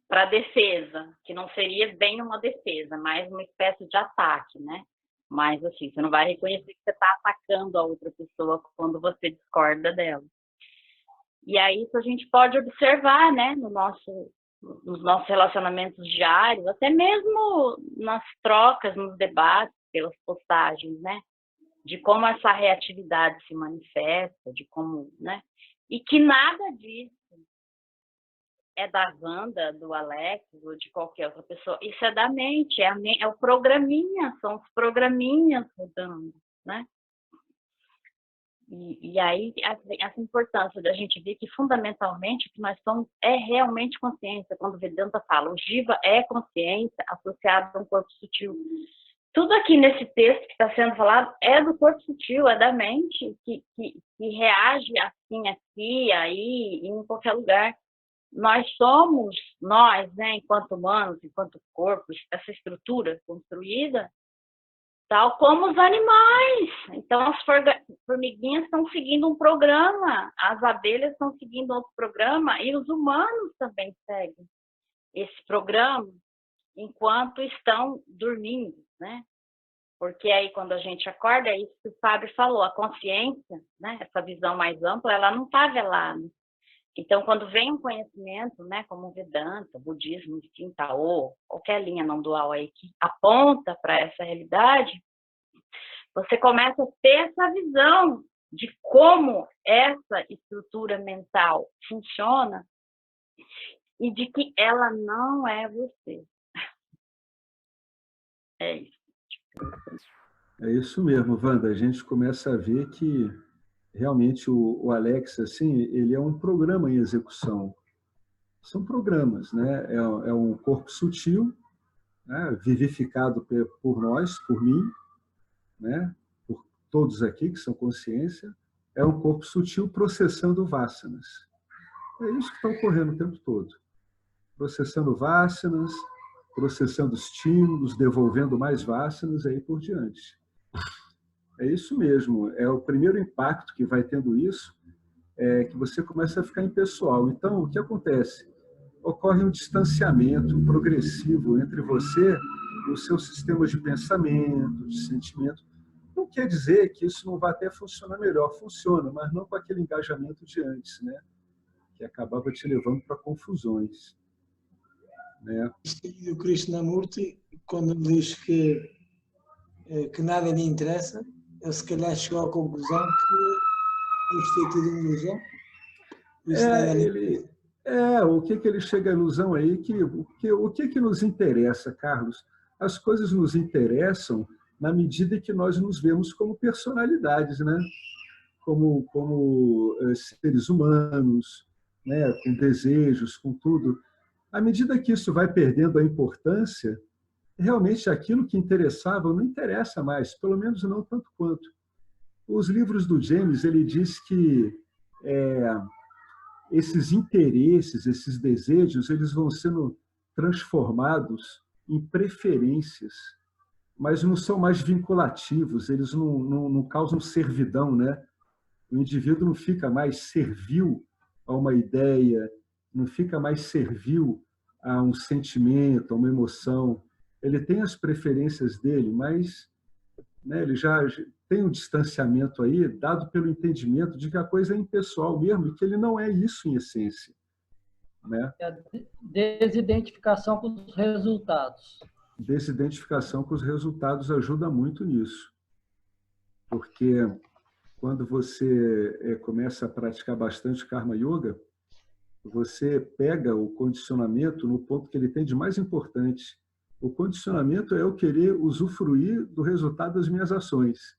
para defesa, que não seria bem uma defesa, mas uma espécie de ataque, né? Mas assim, você não vai reconhecer que você está atacando a outra pessoa quando você discorda dela. E aí isso a gente pode observar, né, nos nossos relacionamentos diários, até mesmo nas trocas, nos debates, pelas postagens, né? De como essa reatividade se manifesta, de como, né? E que nada disso é da Wanda, do Alex, ou de qualquer outra pessoa. Isso é da mente, é o programinha, são os programinhas rodando, né? E aí, essa importância da gente ver que, fundamentalmente, o que nós somos é realmente consciência. Quando o Vedanta fala, o Jiva é consciência associada a um corpo sutil. Tudo aqui nesse texto que está sendo falado é do corpo sutil, é da mente, que reage assim, aqui, aí, em qualquer lugar. Nós somos, né, enquanto humanos, enquanto corpos, essa estrutura construída, tal como os animais. Então, as formiguinhas estão seguindo um programa, as abelhas estão seguindo outro programa, e os humanos também seguem esse programa enquanto estão dormindo, né? Porque aí, quando a gente acorda, é isso que o Fábio falou, a consciência, né, essa visão mais ampla, ela não está velada. Então, quando vem um conhecimento, né, como o Vedanta, o budismo, enfim, Taô, qualquer linha não dual aí que aponta para essa realidade, você começa a ter essa visão de como essa estrutura mental funciona e de que ela não é você. É isso. É isso mesmo, Wanda. A gente começa a ver que realmente o Alex, assim, ele é um programa em execução. São programas, né? É um corpo sutil, né? Vivificado por nós, por mim, né? Por todos aqui que são consciência. É um corpo sutil processando vássanas. É isso que está ocorrendo o tempo todo. Processando vássanas, processando estímulos, devolvendo mais vássanas e aí por diante. É isso mesmo. É o primeiro impacto que vai tendo isso, é que você começa a ficar impessoal. Então, o que acontece? Ocorre um distanciamento progressivo entre você e os seus sistemas de pensamento, de sentimento. Não quer dizer que isso não vai até funcionar melhor. Funciona, mas não com aquele engajamento de antes, né? Que acabava te levando para confusões. Né? O Krishnamurti, quando diz que nada lhe interessa, ele se calhar chegou à conclusão que isto é tudo uma ilusão. O que ele chega à ilusão aí? O que nos interessa, Carlos? As coisas nos interessam na medida que nós nos vemos como personalidades, né? Como seres humanos, né? Com desejos, com tudo. À medida que isso vai perdendo a importância, realmente aquilo que interessava não interessa mais, pelo menos não tanto quanto. Os livros do James, ele diz que esses interesses, esses desejos, eles vão sendo transformados em preferências, mas não são mais vinculativos, eles não causam servidão, né? O indivíduo não fica mais servil a uma ideia, não fica mais servil a um sentimento, a uma emoção. Ele tem as preferências dele, mas, né, ele já tem um distanciamento aí, dado pelo entendimento de que a coisa é impessoal mesmo e que ele não é isso em essência. Né? A desidentificação com os resultados. Desidentificação com os resultados ajuda muito nisso. Porque quando você começa a praticar bastante Karma Yoga, você pega o condicionamento no ponto que ele tem de mais importante. O condicionamento é eu querer usufruir do resultado das minhas ações.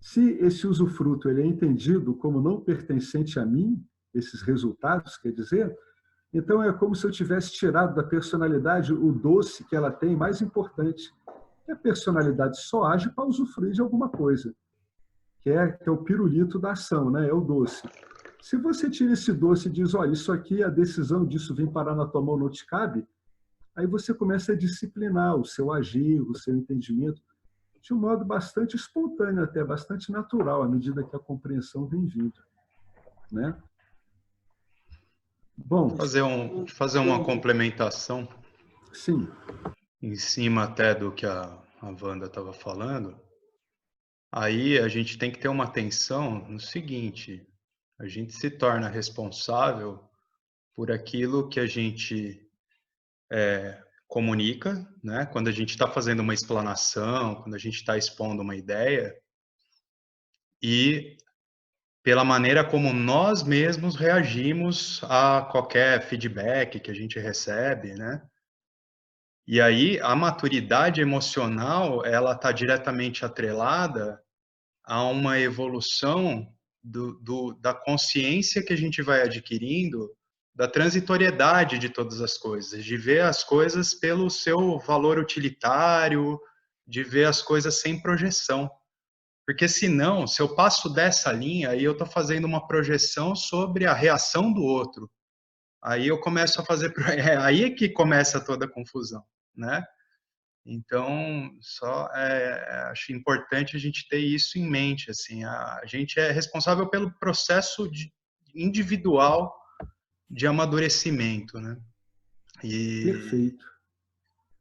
Se esse usufruto ele é entendido como não pertencente a mim, esses resultados, quer dizer, então é como se eu tivesse tirado da personalidade o doce que ela tem mais importante. A personalidade só age para usufruir de alguma coisa. que é o pirulito da ação, né? É o doce. Se você tira esse doce e diz, olha, isso aqui, a decisão disso vem parar na tua mão, não te cabe, aí você começa a disciplinar o seu agir, o seu entendimento, de um modo bastante espontâneo, até bastante natural, à medida que a compreensão vem vindo, né? Bom, fazer uma complementação. Sim. Em cima até do que a Wanda estava falando. Aí a gente tem que ter uma atenção no seguinte: a gente se torna responsável por aquilo que a gente comunica, né? Quando a gente está fazendo uma explanação, quando a gente está expondo uma ideia, e pela maneira como nós mesmos reagimos a qualquer feedback que a gente recebe, né? E aí a maturidade emocional, ela está diretamente atrelada a uma evolução da consciência que a gente vai adquirindo, da transitoriedade de todas as coisas, de ver as coisas pelo seu valor utilitário, de ver as coisas sem projeção. Porque senão, se eu passo dessa linha, aí eu estou fazendo uma projeção sobre a reação do outro. Aí eu começo a fazer... aí é que começa toda a confusão, né? Então, acho importante a gente ter isso em mente, assim, a gente é responsável pelo processo individual de amadurecimento, né? Perfeito.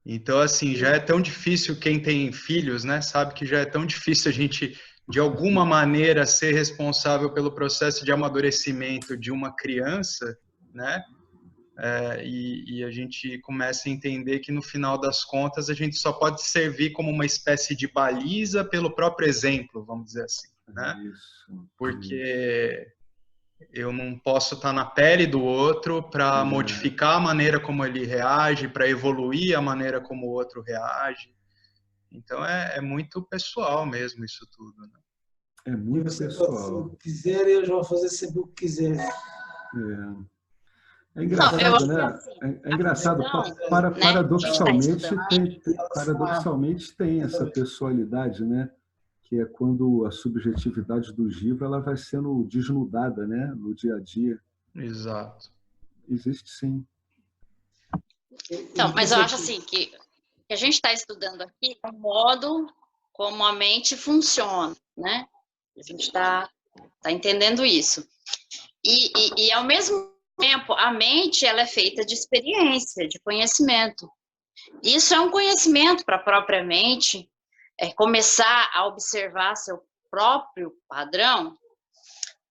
Então, assim, já é tão difícil, quem tem filhos, né, sabe que já é tão difícil a gente, de alguma maneira, ser responsável pelo processo de amadurecimento de uma criança, né? E a gente começa a entender que, no final das contas, a gente só pode servir como uma espécie de baliza pelo próprio exemplo, vamos dizer assim, né? Isso. Porque eu não posso estar na pele do outro para modificar a maneira como ele reage, para evoluir a maneira como o outro reage. Então, é muito pessoal mesmo isso tudo, né? É muito pessoal. Se eu quiser, eles vão fazer sempre o que quiser. É engraçado, né? É engraçado. Paradoxalmente tem essa pessoalidade, né? Que é quando a subjetividade do Giva ela vai sendo desnudada, né? No dia a dia. Exato. Existe sim. Então, mas eu acho assim que a gente está estudando aqui o modo como a mente funciona, né? A gente está entendendo isso. E ao mesmo tempo, a mente ela é feita de experiência, de conhecimento. Isso é um conhecimento para a própria mente, começar a observar seu próprio padrão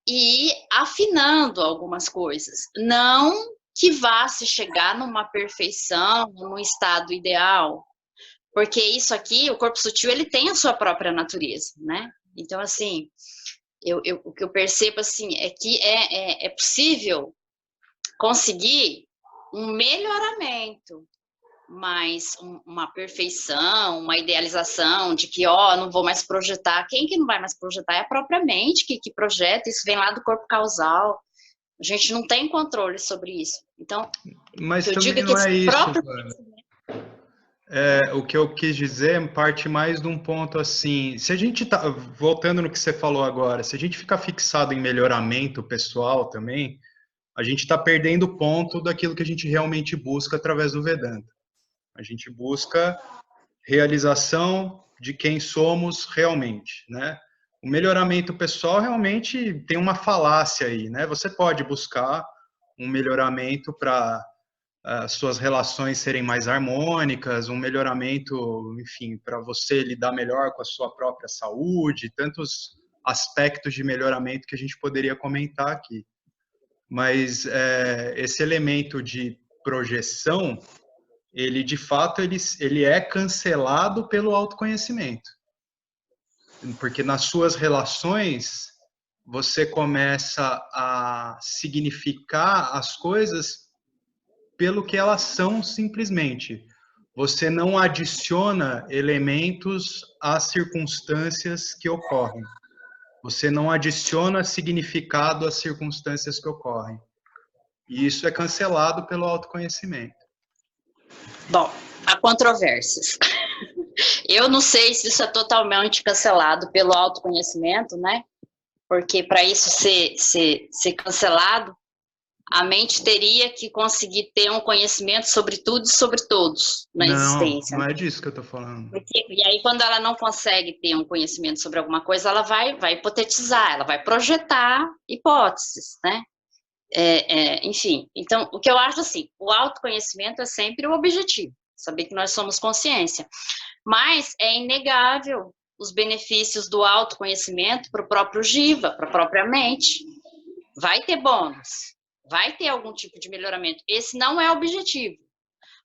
e ir afinando algumas coisas. Não que vá se chegar numa perfeição, num estado ideal, porque isso aqui, o corpo sutil, ele tem a sua própria natureza, né? Então, assim, o que eu percebo, assim, é que é possível conseguir um melhoramento, mas uma perfeição, uma idealização de que, não vou mais projetar. Quem que não vai mais projetar? É a própria mente que projeta, isso vem lá do corpo causal. A gente não tem controle sobre isso. Então, mas eu também digo que não é isso, próprio... o que eu quis dizer parte mais de um ponto assim, se a gente tá, voltando no que você falou agora, se a gente ficar fixado em melhoramento pessoal também, a gente está perdendo o ponto daquilo que a gente realmente busca através do Vedanta. A gente busca realização de quem somos realmente, né? O melhoramento pessoal realmente tem uma falácia aí, né? Você pode buscar um melhoramento para as suas relações serem mais harmônicas, um melhoramento, enfim, para você lidar melhor com a sua própria saúde, tantos aspectos de melhoramento que a gente poderia comentar aqui. Mas esse elemento de projeção, ele de fato ele é cancelado pelo autoconhecimento, porque nas suas relações você começa a significar as coisas pelo que elas são simplesmente. Você não adiciona elementos às circunstâncias que ocorrem. Você não adiciona significado às circunstâncias que ocorrem. E isso é cancelado pelo autoconhecimento. Bom, há controvérsias. Eu não sei se isso é totalmente cancelado pelo autoconhecimento, né? Porque para isso ser cancelado, a mente teria que conseguir ter um conhecimento sobre tudo e sobre todos na existência. Não é disso que eu estou falando. E aí, quando ela não consegue ter um conhecimento sobre alguma coisa, ela vai hipotetizar, ela vai projetar hipóteses, né? Enfim, então, o que eu acho assim, o autoconhecimento é sempre o objetivo, saber que nós somos consciência, mas é inegável os benefícios do autoconhecimento para o próprio jiva, para a própria mente. Vai ter bônus, vai ter algum tipo de melhoramento, esse não é o objetivo,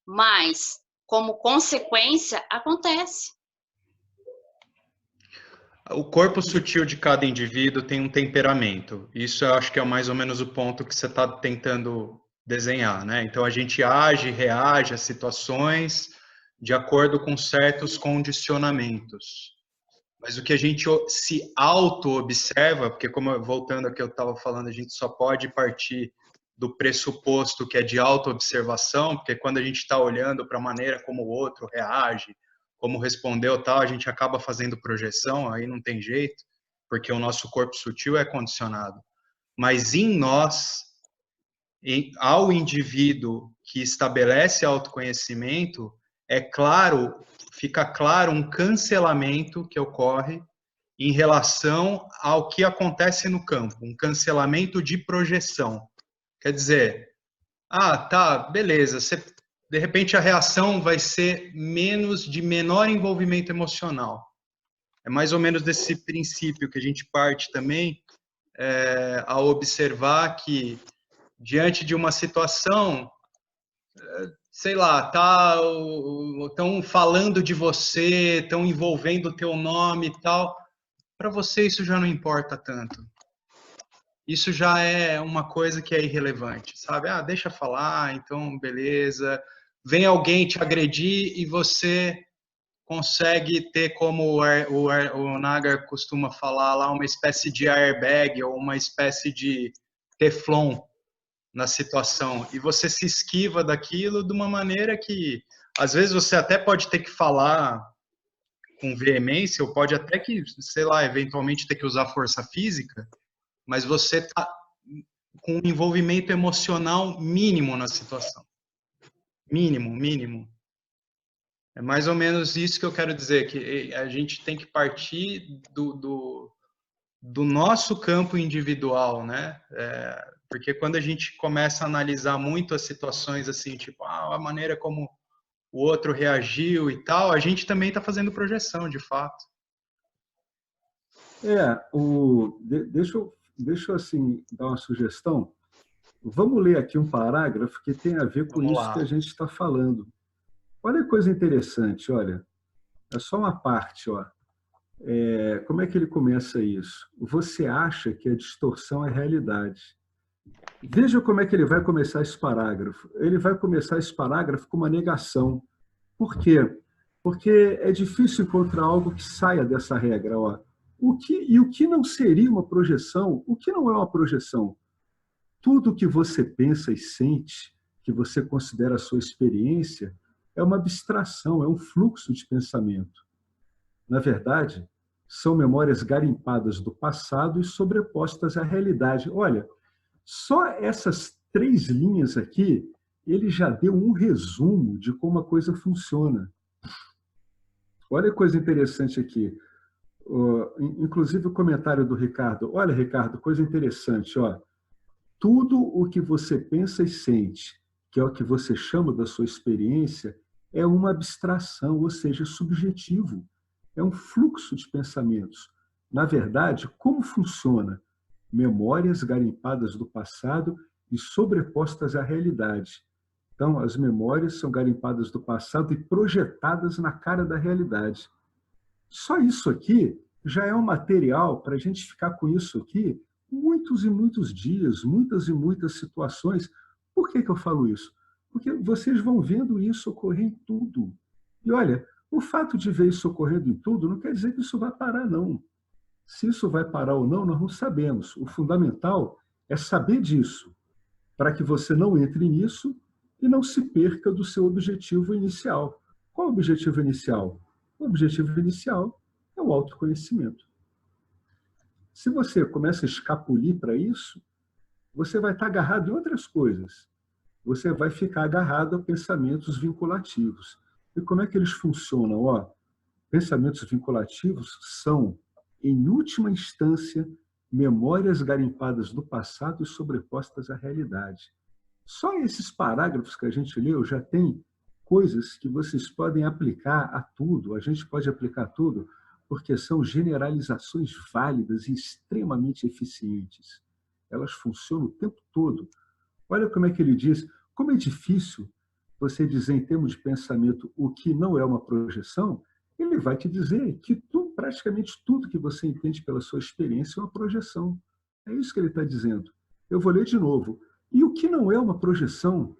mas como consequência acontece. O corpo sutil de cada indivíduo tem um temperamento. Isso eu acho que é mais ou menos o ponto que você está tentando desenhar, né? Então a gente age, reage às situações de acordo com certos condicionamentos. Mas o que a gente se auto-observa, porque voltando ao que eu estava falando, a gente só pode partir do pressuposto que é de auto-observação, porque quando a gente está olhando para a maneira como o outro reage, como respondeu tal, a gente acaba fazendo projeção, aí não tem jeito, porque o nosso corpo sutil é condicionado. Mas em nós, ao indivíduo que estabelece autoconhecimento, é claro, fica claro um cancelamento que ocorre em relação ao que acontece no campo, um cancelamento de projeção. Quer dizer, tá, beleza, de repente a reação vai ser de menor envolvimento emocional. É mais ou menos desse princípio que a gente parte também ao observar que, diante de uma situação, sei lá, estão falando de você, estão envolvendo o teu nome e tal, para você isso já não importa tanto. Isso já é uma coisa que é irrelevante, sabe? Deixa falar, então beleza. Vem alguém te agredir e você consegue ter, como o Nagar costuma falar lá, uma espécie de airbag ou uma espécie de teflon na situação. E você se esquiva daquilo de uma maneira que, às vezes, você até pode ter que falar com veemência, ou pode até que, sei lá, eventualmente ter que usar força física, mas você está com um envolvimento emocional mínimo na situação. Mínimo. É mais ou menos isso que eu quero dizer, que a gente tem que partir do nosso campo individual, né? Porque quando a gente começa a analisar muito as situações assim, tipo, a maneira como o outro reagiu e tal, a gente também está fazendo projeção, de fato. Deixa eu assim, dar uma sugestão. Vamos ler aqui um parágrafo que tem a ver com isso que a gente está falando. Olha que coisa interessante, olha. É só uma parte, ó. Como é que ele começa isso? Você acha que a distorção é realidade. Veja como é que ele vai começar esse parágrafo. Ele vai começar esse parágrafo com uma negação. Por quê? Porque é difícil encontrar algo que saia dessa regra, ó. O que não seria uma projeção? O que não é uma projeção? Tudo que você pensa e sente, que você considera a sua experiência, é uma abstração, é um fluxo de pensamento. Na verdade, são memórias garimpadas do passado e sobrepostas à realidade. Olha, só essas 3 linhas aqui, ele já deu um resumo de como a coisa funciona. Olha que coisa interessante aqui. Inclusive o comentário do Ricardo. Olha, Ricardo, coisa interessante. Ó. Tudo o que você pensa e sente, que é o que você chama da sua experiência, é uma abstração, ou seja, subjetivo. É um fluxo de pensamentos. Na verdade, como funciona? Memórias garimpadas do passado e sobrepostas à realidade. Então, as memórias são garimpadas do passado e projetadas na cara da realidade. Só isso aqui já é um material para a gente ficar com isso aqui muitos e muitos dias, muitas e muitas situações. Por que eu falo isso? Porque vocês vão vendo isso ocorrer em tudo. E olha, o fato de ver isso ocorrendo em tudo não quer dizer que isso vai parar, não. Se isso vai parar ou não, nós não sabemos. O fundamental é saber disso, para que você não entre nisso e não se perca do seu objetivo inicial. Qual é o objetivo inicial? O objetivo inicial é o autoconhecimento. Se você começa a escapulir para isso, você vai estar agarrado em outras coisas. Você vai ficar agarrado a pensamentos vinculativos. E como é que eles funcionam? Pensamentos vinculativos são, em última instância, memórias garimpadas do passado e sobrepostas à realidade. Só esses parágrafos que a gente leu já tem coisas que vocês podem aplicar a tudo, a gente pode aplicar a tudo, porque são generalizações válidas e extremamente eficientes. Elas funcionam o tempo todo. Olha como é que ele diz, como é difícil você dizer em termos de pensamento o que não é uma projeção, ele vai te dizer que praticamente tudo que você entende pela sua experiência é uma projeção. É isso que ele está dizendo. Eu vou ler de novo. E o que não é uma projeção?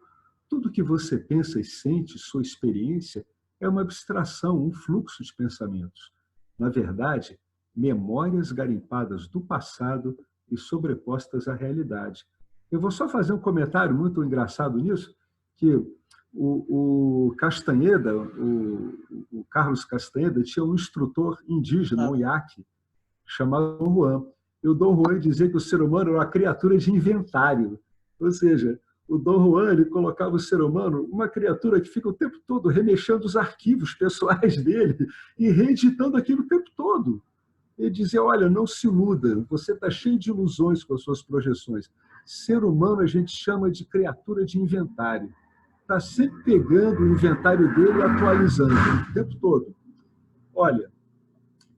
Tudo que você pensa e sente, sua experiência, é uma abstração, um fluxo de pensamentos. Na verdade, memórias garimpadas do passado e sobrepostas à realidade. Eu vou só fazer um comentário muito engraçado nisso, que o Castanheda, o Carlos Castanheda, tinha um instrutor indígena, um iaque, chamado Dom Juan. E o Dom Juan dizia que o ser humano era uma criatura de inventário. Ou seja, o Dom Juan ele colocava o ser humano uma criatura que fica o tempo todo remexendo os arquivos pessoais dele e reeditando aquilo o tempo todo. Ele dizia, olha, não se iluda, você está cheio de ilusões com as suas projeções. Ser humano a gente chama de criatura de inventário. Está sempre pegando o inventário dele e atualizando o tempo todo. Olha,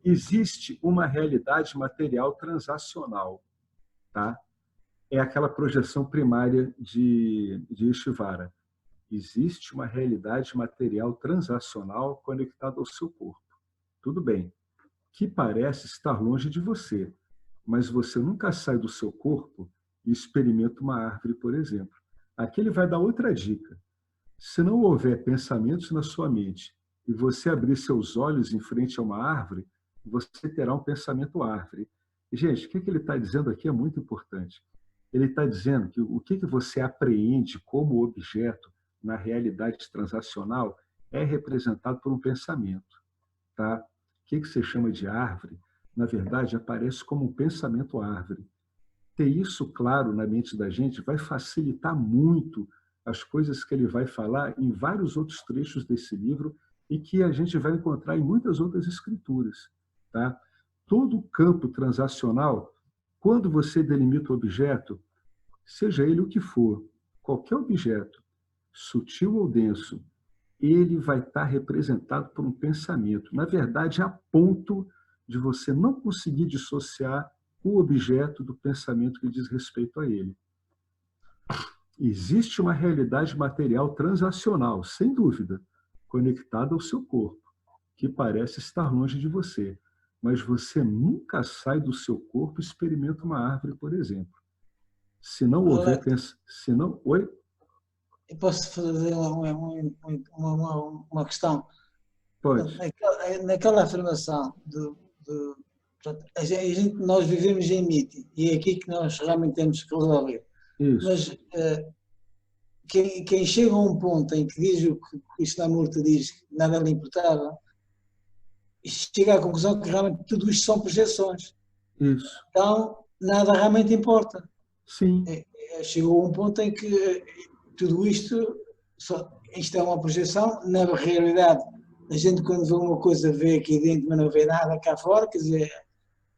existe uma realidade material transacional, tá? É aquela projeção primária de Ishvara. Existe uma realidade material transacional conectada ao seu corpo. Tudo bem, que parece estar longe de você, mas você nunca sai do seu corpo e experimenta uma árvore, por exemplo. Aqui ele vai dar outra dica. Se não houver pensamentos na sua mente e você abrir seus olhos em frente a uma árvore, você terá um pensamento árvore. E, gente, o que ele está dizendo aqui é muito importante. Ele está dizendo que o que você apreende como objeto na realidade transacional é representado por um pensamento. Tá? O que você chama de árvore, na verdade, aparece como um pensamento árvore. Ter isso claro na mente da gente vai facilitar muito as coisas que ele vai falar em vários outros trechos desse livro e que a gente vai encontrar em muitas outras escrituras. Tá? Todo o campo transacional, quando você delimita o objeto, seja ele o que for, qualquer objeto, sutil ou denso, ele vai estar representado por um pensamento. Na verdade, a ponto de você não conseguir dissociar o objeto do pensamento que diz respeito a ele. Existe uma realidade material transacional, sem dúvida, conectada ao seu corpo, que parece estar longe de você, mas você nunca sai do seu corpo e experimenta uma árvore, por exemplo. Se não houver... Se não... Oi? Eu posso fazer uma questão? Pode. Naquela afirmação nós vivemos em mito e é aqui que nós realmente temos que resolver. Isso. Mas quem chega a um ponto em que diz o que o Krishnamurti diz, que nada lhe importava, chega à conclusão que realmente tudo isto são projeções. Isso. Então, nada realmente importa. Sim. Chegou a um ponto em que tudo isto é uma projeção, na realidade, a gente quando vê uma coisa vê aqui dentro, mas não vê nada cá fora, quer dizer,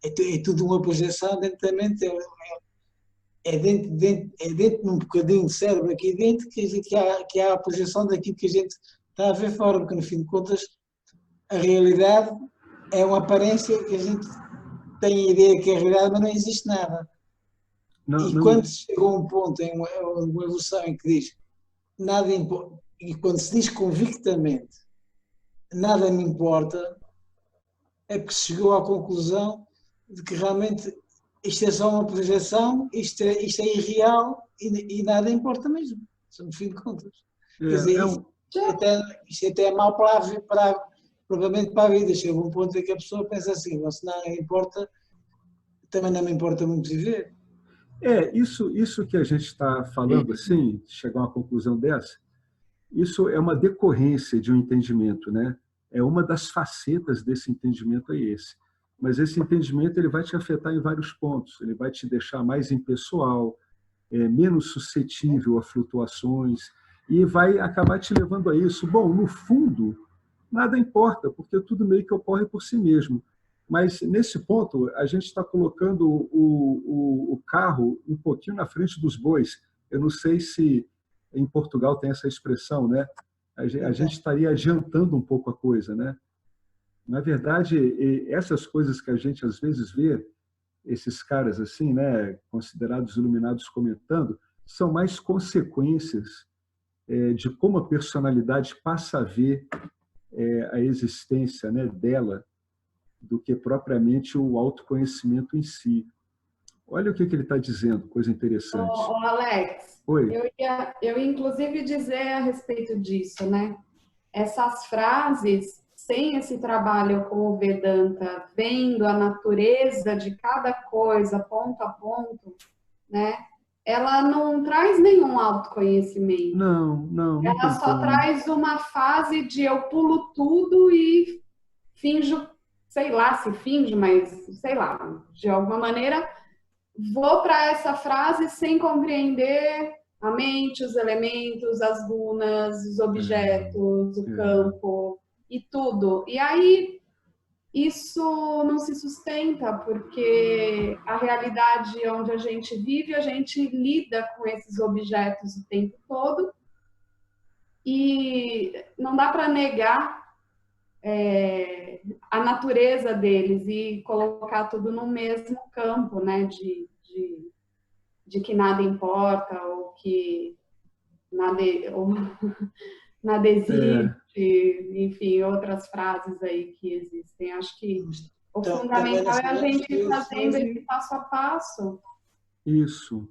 é tudo uma projeção dentro da mente, é dentro de um bocadinho de cérebro aqui dentro que há a projeção daquilo que a gente está a ver fora, porque no fim de contas a realidade é uma aparência que a gente tem a ideia que é realidade, mas não existe nada. Quando se chegou a um ponto, em uma evolução em que diz nada importa, e quando se diz convictamente nada me importa, é porque se chegou à conclusão de que realmente isto é só uma projeção, isto é irreal e nada importa mesmo, no fim de contas. Quer dizer, isto até é mau provavelmente para a vida. Chega a um ponto em que a pessoa pensa assim, se nada importa, também não me importa muito viver. Isso que a gente está falando, assim, chegar a uma conclusão dessa, isso é uma decorrência de um entendimento, né? uma das facetas desse entendimento é esse. Mas esse entendimento ele vai te afetar em vários pontos. Ele vai te deixar mais impessoal, menos suscetível a flutuações, e vai acabar te levando a isso. Bom, no fundo, nada importa, porque tudo meio que ocorre por si mesmo. Mas, nesse ponto, a gente está colocando o carro um pouquinho na frente dos bois. Eu não sei se em Portugal tem essa expressão, né? A gente estaria adiantando um pouco a coisa, né? Na verdade, essas coisas que a gente às vezes vê, esses caras assim, né, considerados iluminados comentando, são mais consequências de como a personalidade passa a ver a existência, né, dela, do que propriamente o autoconhecimento em si. Olha o que ele está dizendo, coisa interessante. Alex, Oi. Eu ia inclusive dizer a respeito disso, né? Essas frases, sem esse trabalho com o Vedanta, vendo a natureza de cada coisa, ponto a ponto, né? Ela não traz nenhum autoconhecimento. Não ela só traz uma fase de eu pulo tudo e finjo, sei lá se finge, mas sei lá, de alguma maneira vou para essa frase sem compreender a mente, os elementos, as gunas, os objetos, o campo e tudo. E aí isso não se sustenta, porque a realidade onde a gente vive, a gente lida com esses objetos o tempo todo e não dá para negar a natureza deles e colocar tudo no mesmo campo, né, de que nada importa ou que nada existe, enfim, outras frases aí que existem. Acho que o fundamental é a gente ir fazendo esse passo a passo. Isso,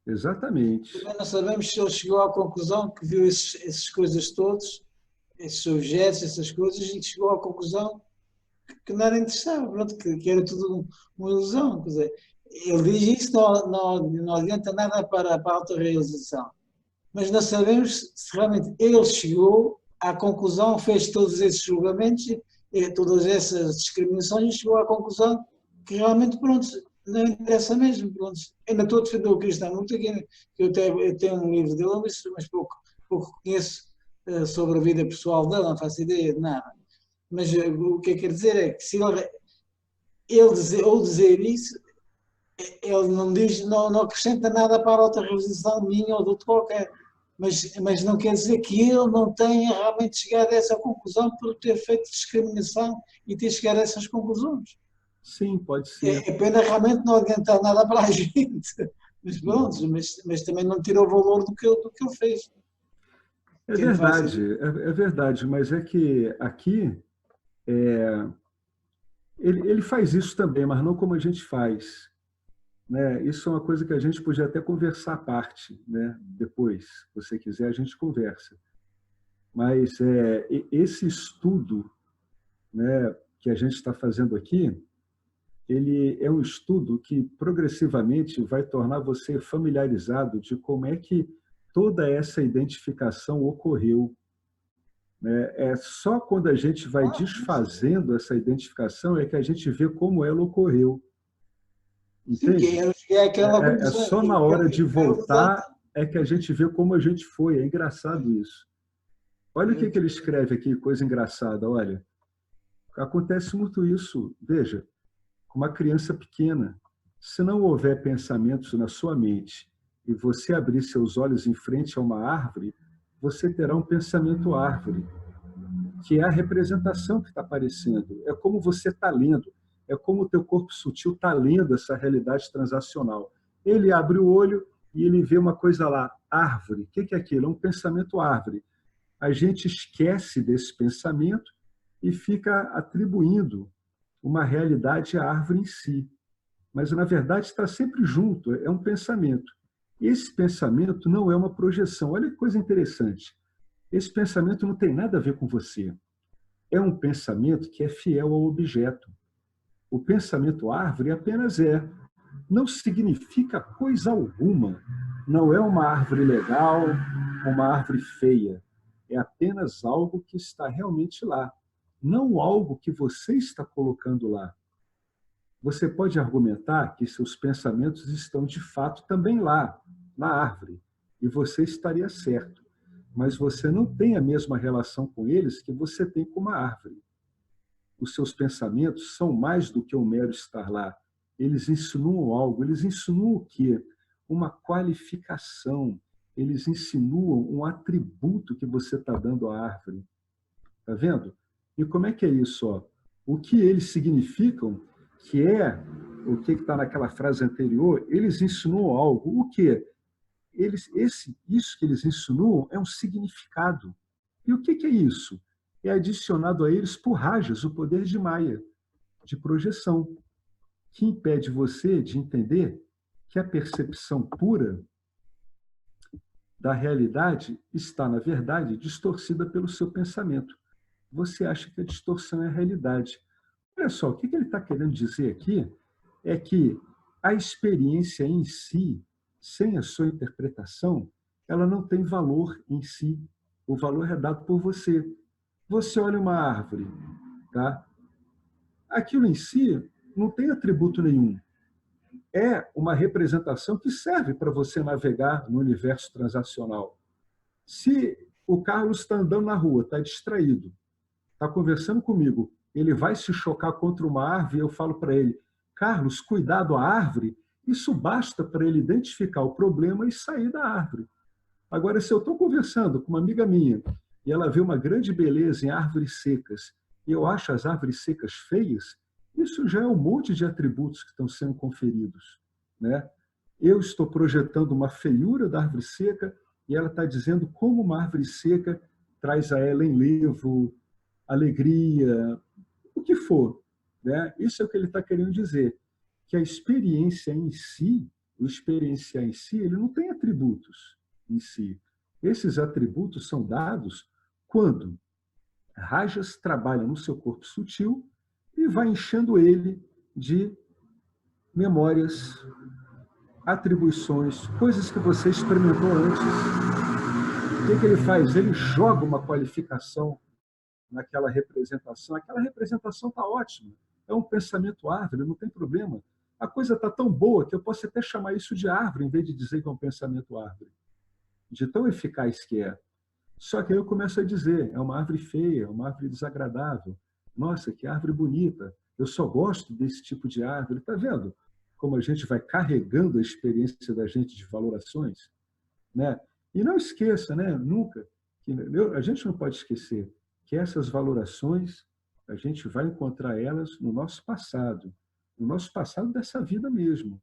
exatamente. Também não sabemos se ele chegou à conclusão que viu essas coisas todas, esses objetos, essas coisas, e chegou à conclusão que não era interessante, pronto, que era tudo uma ilusão. Quer dizer, ele diz isso, não adianta nada para a autorrealização. Mas não sabemos se realmente ele chegou à conclusão, fez todos esses julgamentos, todas essas discriminações, e chegou à conclusão que realmente, pronto, não interessa mesmo. Pronto. Ainda estou a defender o Krishnamurti, que eu tenho um livro dele, mas pouco conheço sobre a vida pessoal dele, não faço ideia de nada. Mas o que eu quero dizer é que se ele dizer isso, ele não acrescenta nada para a autorrealização minha ou de outro qualquer. Mas não quer dizer que ele não tenha realmente chegado a essa conclusão por ter feito discriminação e ter chegado a essas conclusões. Sim, pode ser. É pena realmente não adiantar nada para a gente. Mas pronto, mas também não tirou o valor do que ele fez. É verdade, mas é que aqui ele faz isso também, mas não como a gente faz. Né? Isso é uma coisa que a gente podia até conversar à parte, né? Depois, se você quiser, a gente conversa. Mas esse estudo, né, que a gente está fazendo aqui, ele é um estudo que progressivamente vai tornar você familiarizado de como é que toda essa identificação ocorreu. Né? É só quando a gente vai desfazendo essa identificação é que a gente vê como ela ocorreu. Entende? É só na hora de voltar é que a gente vê como a gente foi. É engraçado isso. Olha o que ele escreve aqui, coisa engraçada. Olha, acontece muito isso. Veja, com uma criança pequena, se não houver pensamentos na sua mente e você abrir seus olhos em frente a uma árvore, você terá um pensamento árvore, que é a representação que está aparecendo. É como você está lendo. É como o teu corpo sutil está lendo essa realidade transacional. Ele abre o olho e ele vê uma coisa lá, árvore. O que é aquilo? É um pensamento árvore. A gente esquece desse pensamento e fica atribuindo uma realidade à árvore em si. Mas, na verdade, está sempre junto, é um pensamento. Esse pensamento não é uma projeção. Olha que coisa interessante. Esse pensamento não tem nada a ver com você. É um pensamento que é fiel ao objeto. O pensamento árvore apenas não significa coisa alguma. Não é uma árvore legal, uma árvore feia. É apenas algo que está realmente lá. não algo que você está colocando lá. Você pode argumentar que seus pensamentos estão de fato também lá, na árvore, e você estaria certo, mas você não tem a mesma relação com eles que você tem com uma árvore. Os seus pensamentos são mais do que um mero estar lá. Eles insinuam algo. Eles insinuam o quê? Uma qualificação. Eles insinuam um atributo que você está dando à árvore. Está vendo? E como é que é isso? Ó? O que eles significam, que é o que está naquela frase anterior, eles insinuam algo. O quê? Isso que eles insinuam é um significado. E o que é isso? É adicionado a eles por rajas, o poder de Maia, de projeção, que impede você de entender que a percepção pura da realidade está, na verdade, distorcida pelo seu pensamento. Você acha que a distorção é a realidade. Olha só, o que ele está querendo dizer aqui é que a experiência em si, sem a sua interpretação, ela não tem valor em si. O valor é dado por você. Você olha uma árvore, tá? Aquilo em si não tem atributo nenhum. É uma representação que serve para você navegar no universo transacional. Se o Carlos está andando na rua, está distraído, está conversando comigo, ele vai se chocar contra uma árvore e eu falo para ele, Carlos, cuidado à árvore, isso basta para ele identificar o problema e sair da árvore. Agora, se eu estou conversando com uma amiga minha e ela vê uma grande beleza em árvores secas e eu acho as árvores secas feias, isso já é um monte de atributos que estão sendo conferidos, né? Eu estou projetando uma feiura da árvore seca e ela está dizendo como uma árvore seca traz a ela enlevo, alegria, o que for, né? Isso é o que ele está querendo dizer, que a experiência em si, o experienciar em si, ele não tem atributos em si. Esses atributos são dados quando rajas trabalham no seu corpo sutil e vai enchendo ele de memórias, atribuições, coisas que você experimentou antes. O que ele faz? Ele joga uma qualificação naquela representação. Aquela representação está ótima. É um pensamento árvore, não tem problema. A coisa está tão boa que eu posso até chamar isso de árvore, em vez de dizer que é um pensamento árvore. De tão eficaz que é. Só que aí eu começo a dizer, é uma árvore feia, é uma árvore desagradável. Nossa, que árvore bonita. Eu só gosto desse tipo de árvore. Está vendo como a gente vai carregando a experiência da gente de valorações? Né? E não esqueça, né, nunca, que a gente não pode esquecer que essas valorações, a gente vai encontrar elas no nosso passado dessa vida mesmo.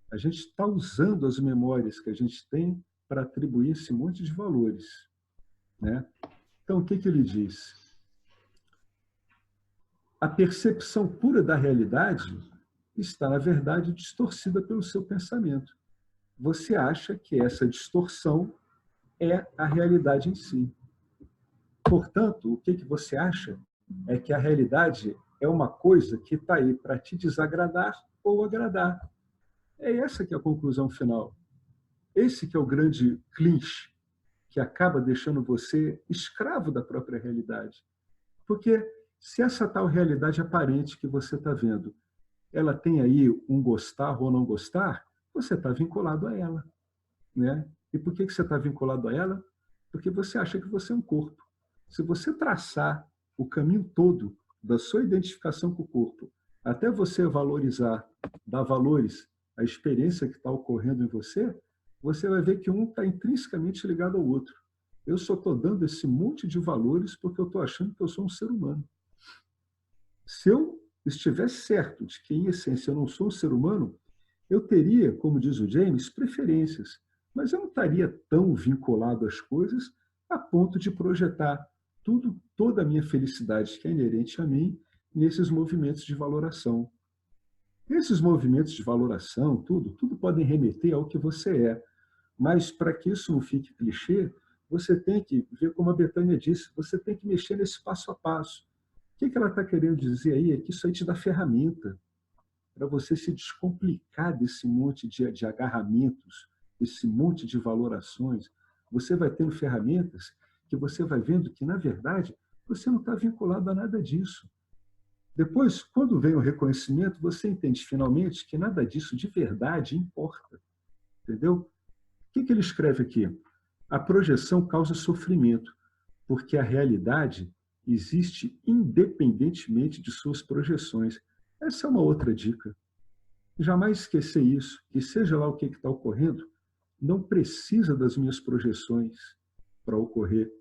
A gente está usando as memórias que a gente tem para atribuir esse monte de valores, né? Então, o que ele diz? A percepção pura da realidade está, na verdade, distorcida pelo seu pensamento. Você acha que essa distorção é a realidade em si. Portanto, o que você acha é que a realidade é uma coisa que está aí para te desagradar ou agradar. É essa que é a conclusão final. Esse que é o grande clinch que acaba deixando você escravo da própria realidade. Porque se essa tal realidade aparente que você está vendo, ela tem aí um gostar ou não gostar, você está vinculado a ela, né? E por que você está vinculado a ela? Porque você acha que você é um corpo. Se você traçar o caminho todo da sua identificação com o corpo, até você valorizar, dar valores à experiência que está ocorrendo em você, você vai ver que um está intrinsecamente ligado ao outro. Eu só estou dando esse monte de valores porque eu estou achando que eu sou um ser humano. Se eu estiver certo de que, em essência, eu não sou um ser humano, eu teria, como diz o James, preferências, mas eu não estaria tão vinculado às coisas a ponto de projetar toda a minha felicidade que é inerente a mim nesses movimentos de valoração. Esses movimentos de valoração, tudo podem remeter ao que você é, mas para que isso não fique clichê, você tem que ver, como a Betânia disse, você tem que mexer nesse passo a passo. O que ela está querendo dizer aí é que isso aí te dá ferramenta para você se descomplicar desse monte de agarramentos, esse monte de valorações. Você vai tendo ferramentas que você vai vendo que, na verdade, você não está vinculado a nada disso. Depois, quando vem o reconhecimento, você entende finalmente que nada disso de verdade importa. Entendeu? O que ele escreve aqui? A projeção causa sofrimento, porque a realidade existe independentemente de suas projeções. Essa é uma outra dica. Jamais esquecer isso, que seja lá o que está ocorrendo, não precisa das minhas projeções para ocorrer.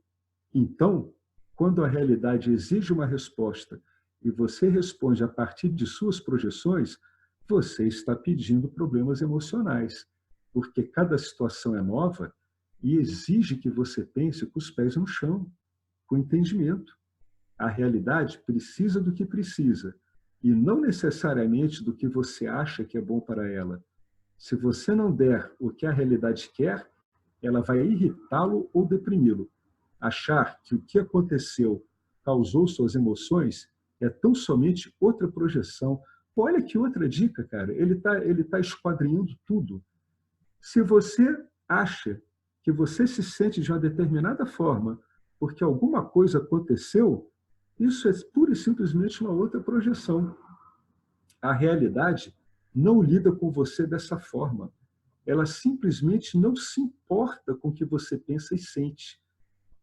Então, quando a realidade exige uma resposta e você responde a partir de suas projeções, você está pedindo problemas emocionais, porque cada situação é nova e exige que você pense com os pés no chão, com entendimento. A realidade precisa do que precisa, e não necessariamente do que você acha que é bom para ela. Se você não der o que a realidade quer, ela vai irritá-lo ou deprimi-lo. Achar que o que aconteceu causou suas emoções é tão somente outra projeção. Pô, olha que outra dica, cara. Ele tá esquadrinhando tudo. Se você acha que você se sente de uma determinada forma porque alguma coisa aconteceu, isso é pura e simplesmente uma outra projeção. A realidade não lida com você dessa forma. Ela simplesmente não se importa com o que você pensa e sente.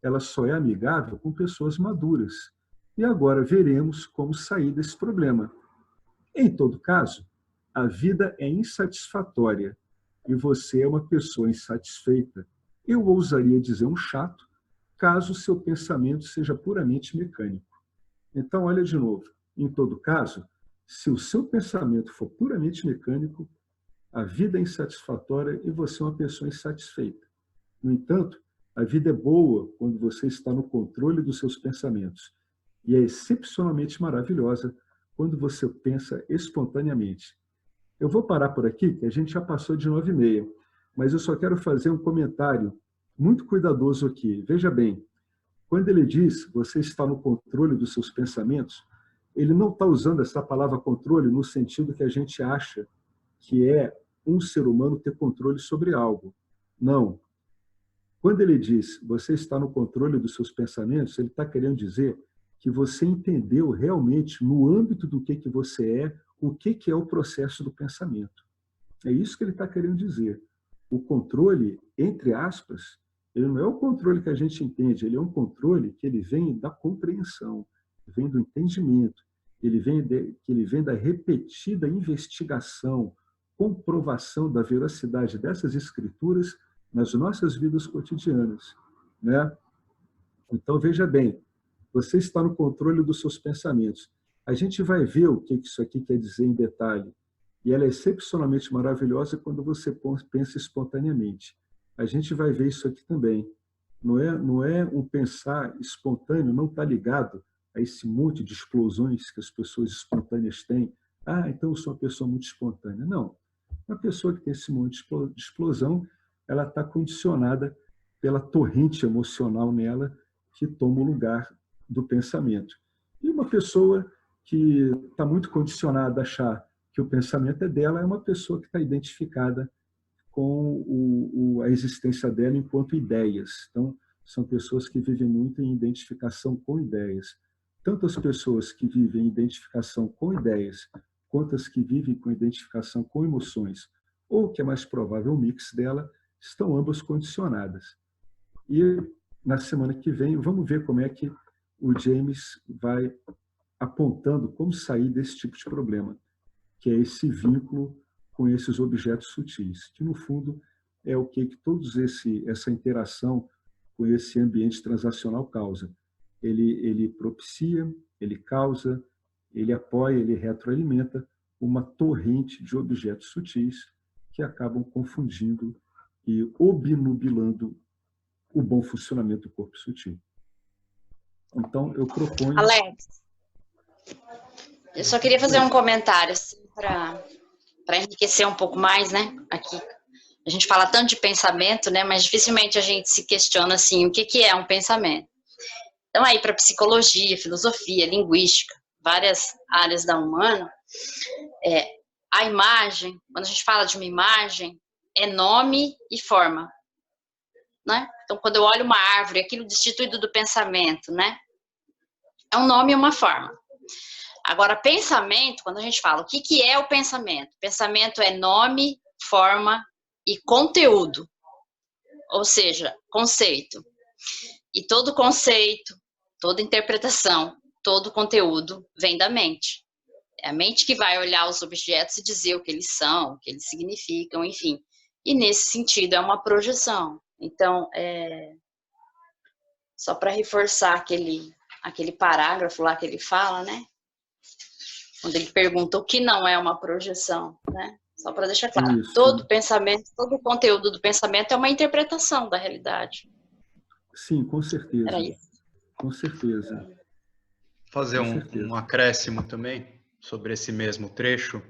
Ela só é amigável com pessoas maduras. E agora veremos como sair desse problema. Em todo caso, a vida é insatisfatória e você é uma pessoa insatisfeita. Eu ousaria dizer um chato, caso o seu pensamento seja puramente mecânico. Então, olha de novo. Em todo caso, se o seu pensamento for puramente mecânico, a vida é insatisfatória e você é uma pessoa insatisfeita. No entanto, a vida é boa quando você está no controle dos seus pensamentos e é excepcionalmente maravilhosa quando você pensa espontaneamente. Eu vou parar por aqui, que a gente já passou de 9h30, mas eu só quero fazer um comentário muito cuidadoso aqui. Veja bem, quando ele diz você está no controle dos seus pensamentos, ele não está usando essa palavra controle no sentido que a gente acha que é um ser humano ter controle sobre algo. Não. Quando ele diz você está no controle dos seus pensamentos, ele está querendo dizer que você entendeu realmente, no âmbito do que você é, o que é o processo do pensamento. É isso que ele está querendo dizer. O controle, entre aspas, ele não é o controle que a gente entende, ele é um controle que ele vem da compreensão, vem do entendimento, ele vem da repetida investigação, comprovação da veracidade dessas escrituras nas nossas vidas cotidianas, né? Então, veja bem, você está no controle dos seus pensamentos. A gente vai ver o que isso aqui quer dizer em detalhe. E ela é excepcionalmente maravilhosa quando você pensa espontaneamente. A gente vai ver isso aqui também. Não é um pensar espontâneo, não está ligado a esse monte de explosões que as pessoas espontâneas têm. Ah, então eu sou uma pessoa muito espontânea. Não. Uma pessoa que tem esse monte de explosão, ela está condicionada pela torrente emocional nela que toma o lugar do pensamento. E uma pessoa que está muito condicionada a achar que o pensamento é dela é uma pessoa que está identificada com a existência dela enquanto ideias. Então, são pessoas que vivem muito em identificação com ideias. Tanto as pessoas que vivem em identificação com ideias, quanto as que vivem com identificação com emoções, ou, que é mais provável, o mix dela, estão ambas condicionadas. E, na semana que vem, vamos ver como é que o James vai apontando como sair desse tipo de problema, que é esse vínculo com esses objetos sutis, que, no fundo, é o que todos essa interação com esse ambiente transacional causa. Ele propicia, ele causa, ele apoia, ele retroalimenta uma torrente de objetos sutis que acabam confundindo e obnubilando o bom funcionamento do corpo sutil. Então, eu proponho... Alex, eu só queria fazer um comentário assim, para enriquecer um pouco mais, né? Aqui a gente fala tanto de pensamento, né? Mas dificilmente a gente se questiona assim, o que é um pensamento. Então, aí para psicologia, filosofia, linguística, várias áreas da humana, a imagem, quando a gente fala de uma imagem, é nome e forma, né? Então, quando eu olho uma árvore, aquilo destituído do pensamento, né? É um nome e uma forma. Agora, pensamento, quando a gente fala o que é o pensamento? Pensamento é nome, forma e conteúdo. Ou seja, conceito. E todo conceito, toda interpretação, todo conteúdo vem da mente. É a mente que vai olhar os objetos e dizer o que eles são, o que eles significam, enfim. E nesse sentido é uma projeção. Então, só para reforçar aquele parágrafo lá que ele fala, né? Quando ele pergunta o que não é uma projeção, né? Só para deixar claro, Isso. todo pensamento, todo o conteúdo do pensamento é uma interpretação da realidade. Sim, com certeza. Era isso. Com certeza. Fazer um acréscimo também sobre esse mesmo trecho.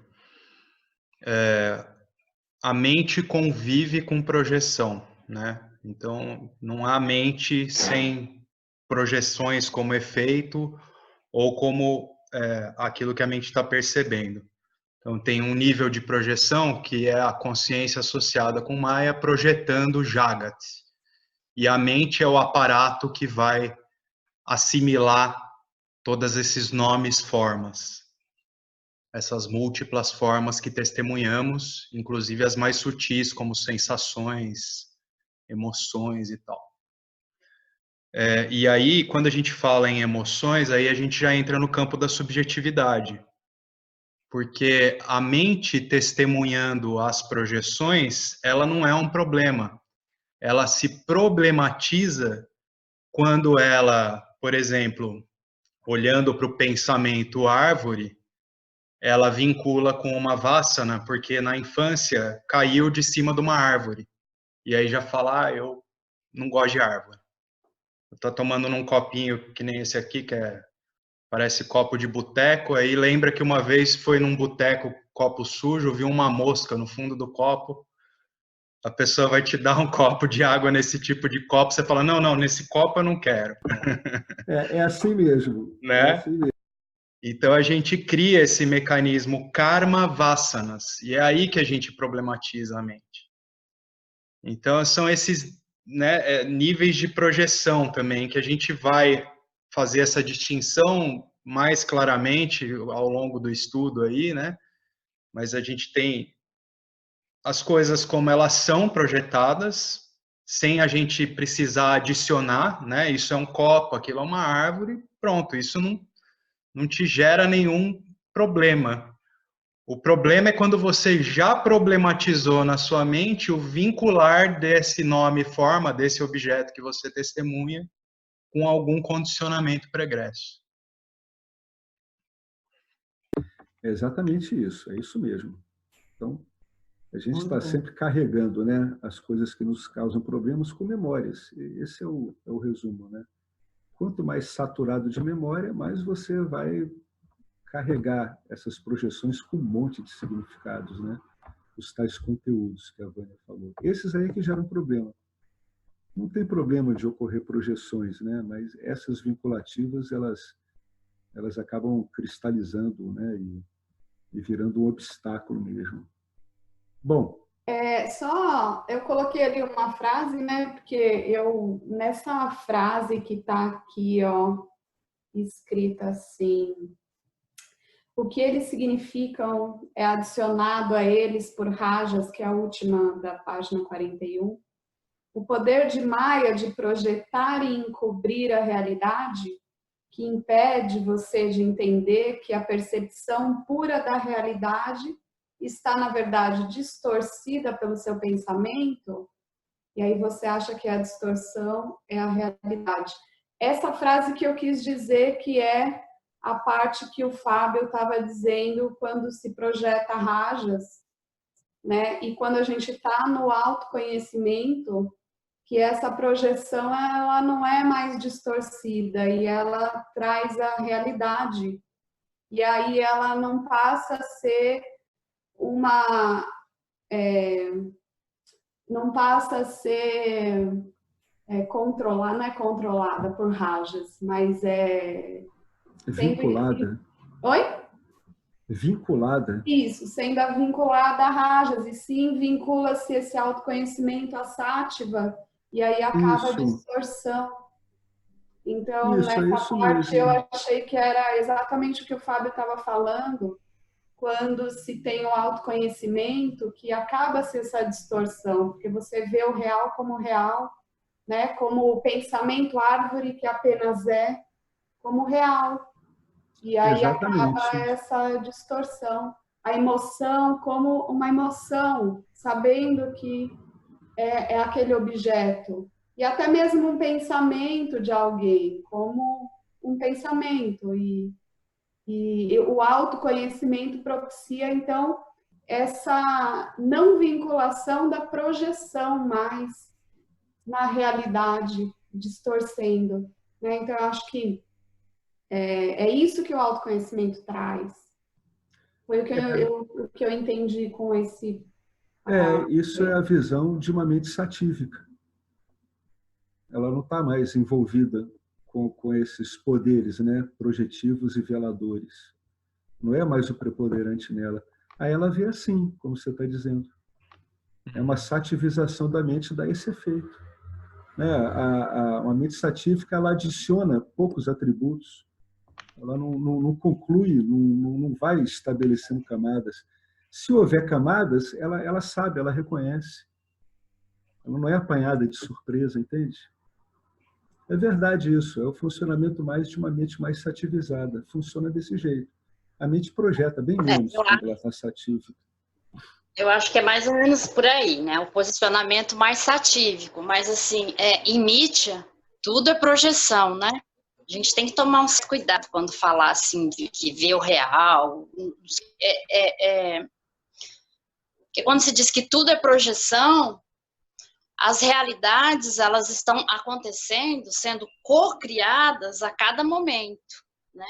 A mente convive com projeção, né? Então, não há mente sem projeções como efeito ou como aquilo que a mente está percebendo. Então, tem um nível de projeção que é a consciência associada com Maya projetando Jagat. E a mente é o aparato que vai assimilar todos esses nomes, formas. Essas múltiplas formas que testemunhamos, inclusive as mais sutis, como sensações, emoções e tal. E aí, quando a gente fala em emoções, aí a gente já entra no campo da subjetividade. Porque a mente testemunhando as projeções, ela não é um problema. Ela se problematiza quando ela, por exemplo, olhando para o pensamento árvore, ela vincula com uma vassana, porque na infância caiu de cima de uma árvore. E aí já fala, eu não gosto de árvore. Eu tô tomando num copinho que nem esse aqui, que parece copo de boteco, aí lembra que uma vez foi num boteco, copo sujo, viu uma mosca no fundo do copo, a pessoa vai te dar um copo de água nesse tipo de copo, você fala, não, nesse copo eu não quero. É assim mesmo. Né? É assim mesmo. Então a gente cria esse mecanismo karma vassanas, e é aí que a gente problematiza a mente. Então são esses, né, níveis de projeção também, que a gente vai fazer essa distinção mais claramente ao longo do estudo aí, né? Mas a gente tem as coisas como elas são projetadas, sem a gente precisar adicionar, né? Isso é um copo, aquilo é uma árvore, pronto, isso não te gera nenhum problema. O problema é quando você já problematizou na sua mente o vincular desse nome e forma, desse objeto que você testemunha, com algum condicionamento pregresso. É exatamente isso, é isso mesmo. Então, a gente está sempre carregando, né, as coisas que nos causam problemas com memórias. Esse é o resumo, né? Quanto mais saturado de memória, mais você vai carregar essas projeções com um monte de significados, né? Os tais conteúdos que a Vânia falou. Esses aí que geram problema. Não tem problema de ocorrer projeções, né? Mas essas vinculativas, elas acabam cristalizando, né? E virando um obstáculo mesmo. Bom. Eu coloquei ali uma frase, né? Porque nessa frase que está aqui, ó, escrita assim, o que eles significam é adicionado a eles por rajas, que é a última da página 41. O poder de Maya de projetar e encobrir a realidade, que impede você de entender que a percepção pura da realidade está, na verdade, distorcida pelo seu pensamento, e aí você acha que a distorção é a realidade. Essa frase que eu quis dizer que é a parte que o Fábio estava dizendo quando se projeta rajas, né? E quando a gente está no autoconhecimento, que essa projeção ela não é mais distorcida e ela traz a realidade. E aí ela não passa a ser não passa a ser controlada, não é controlada por rajas, mas vinculada. Oi? Vinculada. Isso, sendo vinculada a rajas, e sim vincula-se esse autoconhecimento a sátiva, e aí acaba a distorção. Então, nessa parte, eu achei que era exatamente o que o Fábio estava falando, quando se tem o autoconhecimento, que acaba-se essa distorção, porque você vê o real, né? Como o pensamento árvore, que apenas é, como real. E aí acaba essa distorção. A emoção como uma emoção, sabendo que é aquele objeto. E até mesmo um pensamento de alguém, como um pensamento. E o autoconhecimento propicia, então, essa não vinculação da projeção mais na realidade, distorcendo. Né? Então, eu acho que é isso que o autoconhecimento traz. Foi o que eu entendi com esse... Isso é a visão de uma mente satívica. Ela não está mais envolvida com esses poderes, né, projetivos e veladores. Não é mais o preponderante nela. Aí ela vê assim, como você está dizendo. É uma sativização da mente, dá esse efeito. Né? Uma mente satívica, ela adiciona poucos atributos. Ela não conclui, não vai estabelecendo camadas. Se houver camadas, ela sabe, ela reconhece. Ela não é apanhada de surpresa, entende? É verdade isso, é o funcionamento mais de uma mente mais sativizada. Funciona desse jeito. A mente projeta bem menos quando ela está satívica. Eu acho que é mais ou menos por aí, né? O posicionamento mais satívico. Mas, assim, em Nietzsche, tudo é projeção, né? A gente tem que tomar um cuidado quando falar, assim, de que vê o real. Porque quando se diz que tudo é projeção, as realidades, elas estão acontecendo, sendo co-criadas a cada momento, né?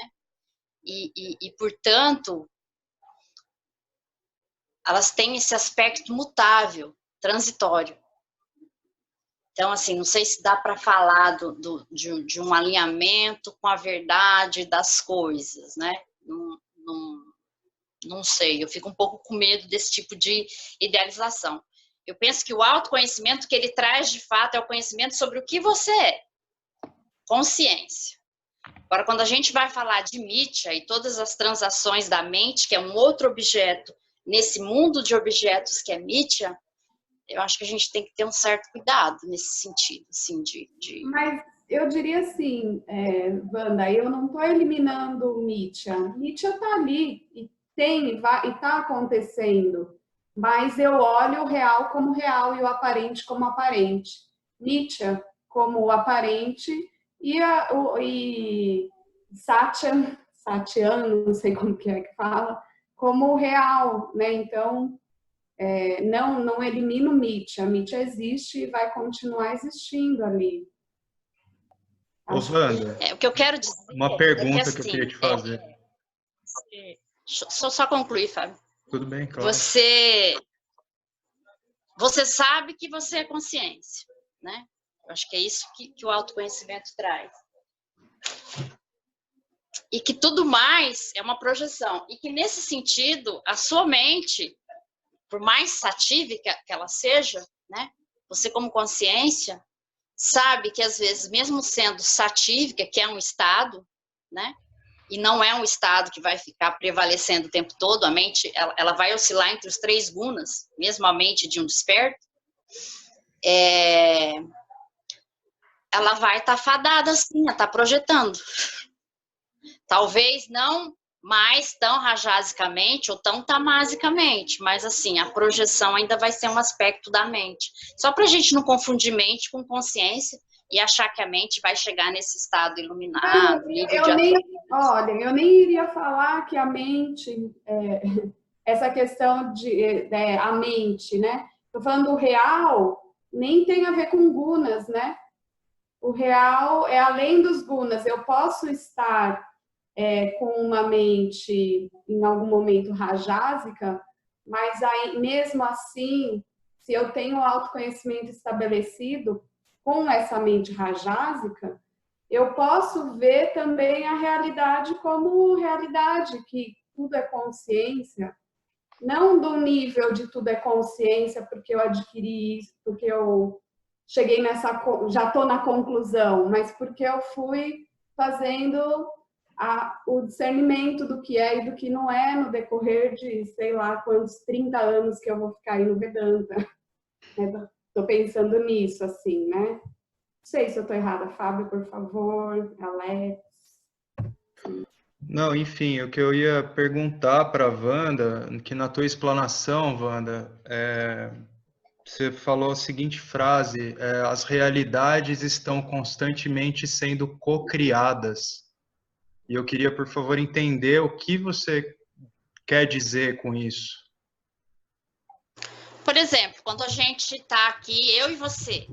E, portanto, elas têm esse aspecto mutável, transitório. Então, assim, não sei se dá para falar de um alinhamento com a verdade das coisas, né? Não sei, eu fico um pouco com medo desse tipo de idealização. Eu penso que o autoconhecimento que ele traz, de fato, é o conhecimento sobre o que você é. Consciência. Agora, quando a gente vai falar de Nietzsche e todas as transações da mente, que é um outro objeto, nesse mundo de objetos que é Nietzsche, eu acho que a gente tem que ter um certo cuidado nesse sentido, assim, Mas eu diria assim, Wanda, eu não estou eliminando o Nietzsche. Nietzsche está ali e está acontecendo, mas eu olho o real como real e o aparente como aparente. Nietzsche como o aparente e Satya, não sei como que é que fala, como o real, né? Então, não elimina o Nietzsche. A Nietzsche existe e vai continuar existindo ali. Ô, Wanda, o que eu quero dizer uma pergunta que eu queria te fazer. Só concluir, Fábio. Tudo bem, claro. Você sabe que você é consciência, né? Eu acho que é isso que o autoconhecimento traz. E que tudo mais é uma projeção. E que, nesse sentido, a sua mente, por mais satívica que ela seja, né? Você, como consciência, sabe que, às vezes, mesmo sendo satívica, que é um estado, né? E não é um estado que vai ficar prevalecendo o tempo todo, a mente, ela vai oscilar entre os 3 gunas, mesmo a mente de um desperto, ela vai estar fadada, assim, a estar projetando. Talvez não mais tão rajasicamente ou tão tamasicamente, mas, assim, a projeção ainda vai ser um aspecto da mente. Só para a gente não confundir mente com consciência e achar que a mente vai chegar nesse estado iluminado, livre de... Olha, eu nem iria falar que a mente, essa questão de a mente, né? Estou falando do real, nem tem a ver com gunas, né? O real é além dos gunas. Eu posso estar com uma mente em algum momento rajásica, mas aí, mesmo assim, se eu tenho autoconhecimento estabelecido com essa mente rajásica, eu posso ver também a realidade como realidade, que tudo é consciência, não do nível de tudo é consciência porque eu adquiri isso, porque eu cheguei já estou na conclusão, mas porque eu fui fazendo o discernimento do que é e do que não é no decorrer de, sei lá, quantos 30 anos que eu vou ficar aí no Vedanta. Estou pensando nisso, assim, né? Não sei se eu estou errada. Fábio, por favor, Alex. Não, enfim, o que eu ia perguntar para a Wanda, que na tua explanação, Wanda, você falou a seguinte frase, as realidades estão constantemente sendo co-criadas. E eu queria, por favor, entender o que você quer dizer com isso. Por exemplo, quando a gente está aqui, eu e você,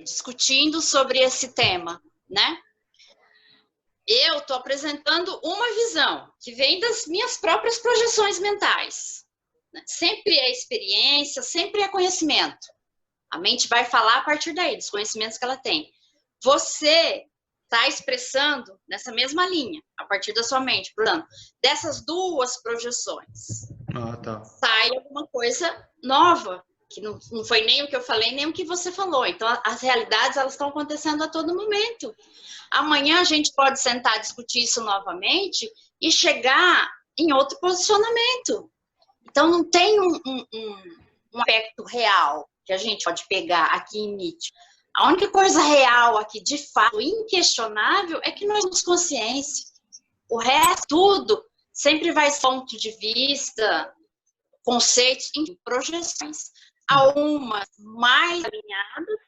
discutindo sobre esse tema, né? Eu estou apresentando uma visão que vem das minhas próprias projeções mentais. Sempre é experiência, sempre é conhecimento. A mente vai falar a partir daí, dos conhecimentos que ela tem. Você está expressando nessa mesma linha, a partir da sua mente. Portanto, dessas duas projeções, sai alguma coisa nova, que não foi nem o que eu falei, nem o que você falou. Então, as realidades, elas estão acontecendo a todo momento. Amanhã a gente pode sentar e discutir isso novamente e chegar em outro posicionamento. Então, não tem um aspecto real que a gente pode pegar aqui em Nietzsche. A única coisa real aqui, de fato, inquestionável, é que nós temos consciência. O resto, tudo, sempre vai ser ponto de vista, conceitos, enfim, projeções. Algumas mais alinhadas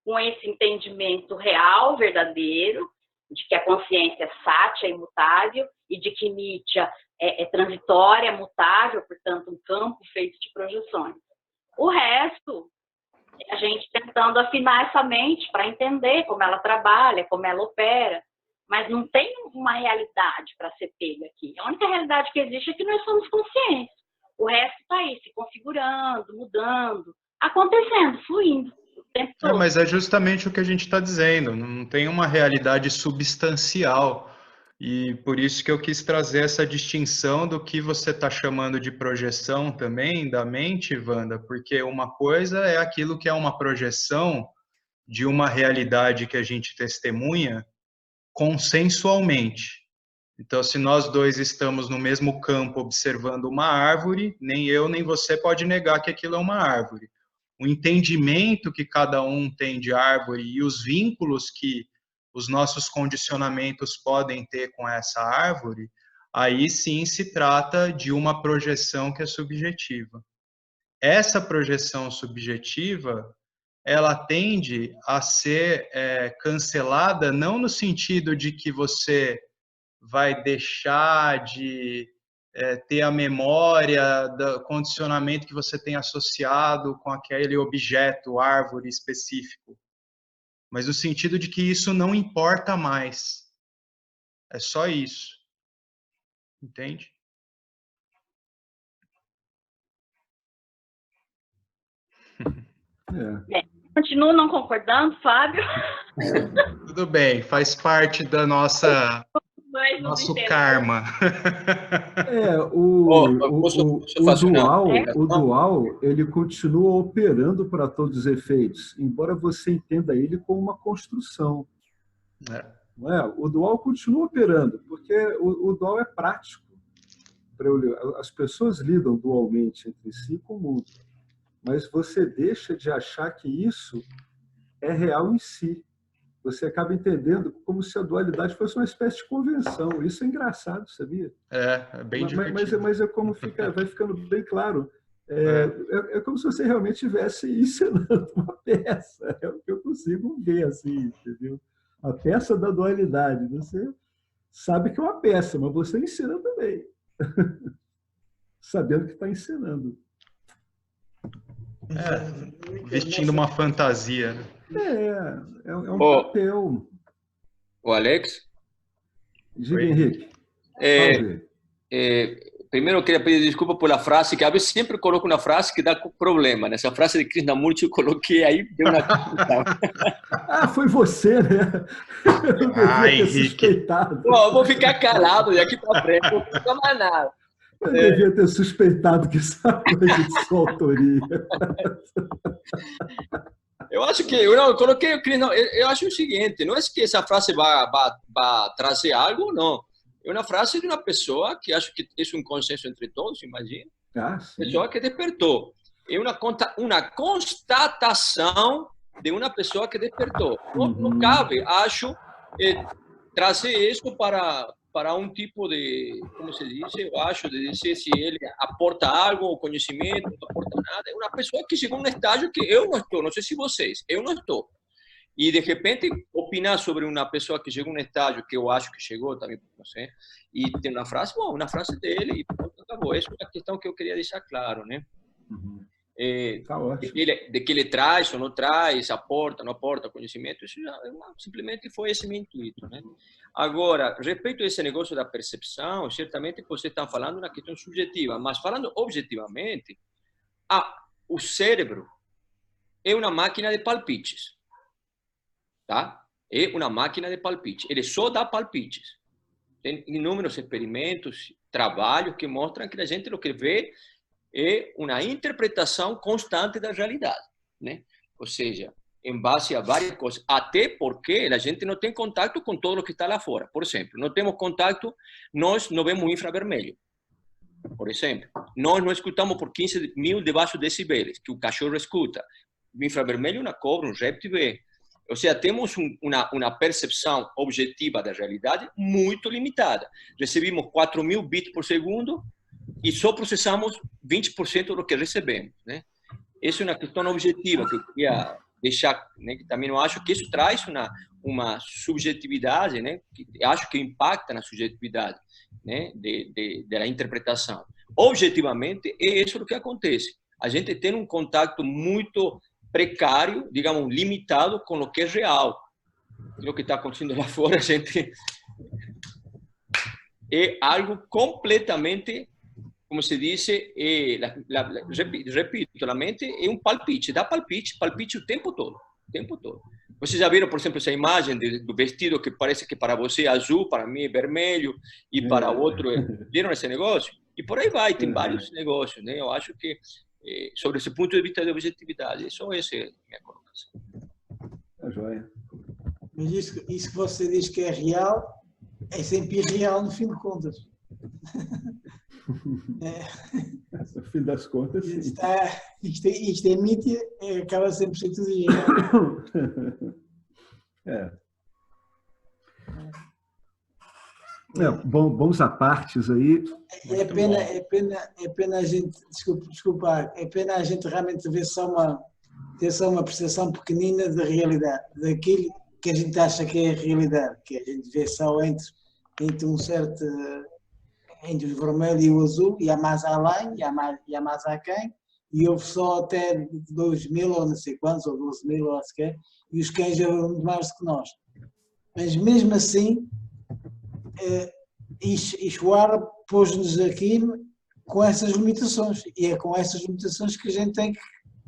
com esse entendimento real, verdadeiro, de que a consciência é sátia, é imutável, e de que Nietzsche é transitória, é mutável, portanto, um campo feito de projeções. O resto, a gente tentando afinar essa mente para entender como ela trabalha, como ela opera, mas não tem uma realidade para ser pega aqui. A única realidade que existe é que nós somos conscientes. O resto está aí, se configurando, mudando, acontecendo, fluindo o tempo todo. Mas é justamente o que a gente está dizendo, não tem uma realidade substancial. E por isso que eu quis trazer essa distinção do que você está chamando de projeção também da mente, Wanda, porque uma coisa é aquilo que é uma projeção de uma realidade que a gente testemunha consensualmente. Então, se nós dois estamos no mesmo campo observando uma árvore, nem eu nem você pode negar que aquilo é uma árvore. O entendimento que cada um tem de árvore e os vínculos que os nossos condicionamentos podem ter com essa árvore, aí sim se trata de uma projeção que é subjetiva. Essa projeção subjetiva, ela tende a ser cancelada não no sentido de que você vai deixar de ter a memória do condicionamento que você tem associado com aquele objeto, árvore específico, mas no sentido de que isso não importa mais. É só isso. Entende? Continuo não concordando, Fábio. Tudo bem, faz parte da nosso karma. O dual, ele continua operando para todos os efeitos, embora você entenda ele como uma construção. Não é? O dual continua operando, porque o dual é prático. As pessoas lidam dualmente entre si com o mundo, mas você deixa de achar que isso é real em si. Você acaba entendendo como se a dualidade fosse uma espécie de convenção. Isso é engraçado, sabia? É bem divertido. Mas é como vai ficando bem claro. É como se você realmente estivesse ensinando uma peça. É o que eu consigo ver, assim, entendeu? A peça da dualidade. Você sabe que é uma peça, mas você ensina também. Sabendo que está ensinando. Vestindo uma fantasia. É um papel. O Alex? Diga, Henrique. Primeiro, eu queria pedir desculpa pela frase, que a vezes sempre coloco uma frase que dá problema. Nessa frase de Krishnamurti eu coloquei aí, deu uma confusão. Foi você, né? Eu devia ter suspeitado. Bom, eu vou ficar calado daqui para frente, não vou ficar mais nada. Eu devia ter suspeitado que essa coisa de sua autoria. Eu acho que eu coloquei, eu acho o seguinte, não é que essa frase vai trazer algo, não. É uma frase de uma pessoa que acho que é um consenso entre todos, imagina. Pessoa que despertou. É uma constatação de uma pessoa que despertou. Não cabe, acho, trazer isso para um tipo de, como se diz, eu acho, de dizer se ele aporta algo, ou conhecimento, não aporta nada. É uma pessoa que chegou a um estágio que eu não estou, não sei se vocês, eu não estou. E, de repente, opinar sobre uma pessoa que chegou a um estágio que eu acho que chegou, também, não sei, e tem uma frase, bom, uma frase dele, e pronto, acabou. Essa é uma questão que eu queria deixar claro, né? De que ele traz ou não traz, aporta, não aporta conhecimento, isso já simplesmente foi esse meu intuito, né? Agora, respeito a esse negócio da percepção, certamente você está falando uma questão subjetiva, mas falando objetivamente, o cérebro é uma máquina de palpites, tá? É uma máquina de palpites, ele só dá palpites. Tem inúmeros experimentos, trabalhos que mostram que a gente o que vê é uma interpretação constante da realidade, né? Ou seja, em base a várias coisas, até porque a gente não tem contato com todo o que está lá fora. Por exemplo, não temos contato, nós não vemos infravermelho. Por exemplo, nós não escutamos por 15.000 de baixo decibéis, que o cachorro escuta. O infravermelho, uma cobra, um réptil vê. Ou seja, temos uma percepção objetiva da realidade muito limitada. Recebemos 4.000 bits por segundo e só processamos 20% do que recebemos, né? Essa é uma questão objetiva que eu queria deixar, né? Que também eu acho que isso traz uma subjetividade, né? Que acho que impacta na subjetividade, né? Da interpretação. Objetivamente, é isso o que acontece. A gente tem um contato muito precário, digamos, limitado com o que é real. O que está acontecendo lá fora, a gente é algo completamente, como se diz, repito, a mente é um palpite, dá palpite o tempo todo, o tempo todo. Vocês já viram, por exemplo, essa imagem do vestido que parece que para você é azul, para mim é vermelho, e para o outro viram esse negócio? E por aí vai, tem vários negócios, né? Eu acho que, sobre esse ponto de vista de objetividade, só essa é a minha colocação. É joia. Mas isso que você diz que é real, é sempre irreal no fim de contas. No fim das contas, sim. Isto é mídia, acaba sempre sendo tudo irreal. Bons apartes aí. É pena a gente, desculpa, é pena a gente realmente ter só uma percepção pequenina da realidade, daquilo que a gente acha que é a realidade, que a gente vê só entre um certo, entre o vermelho e o azul, e há mais além, e há mais aquém, e houve só até 2.000 ou não sei quantos, ou 12.000 ou sequer, e os cães já vão muito mais do que nós. Mas mesmo assim, Ishwara pôs-nos aqui com essas limitações, e é com essas limitações que a gente tem que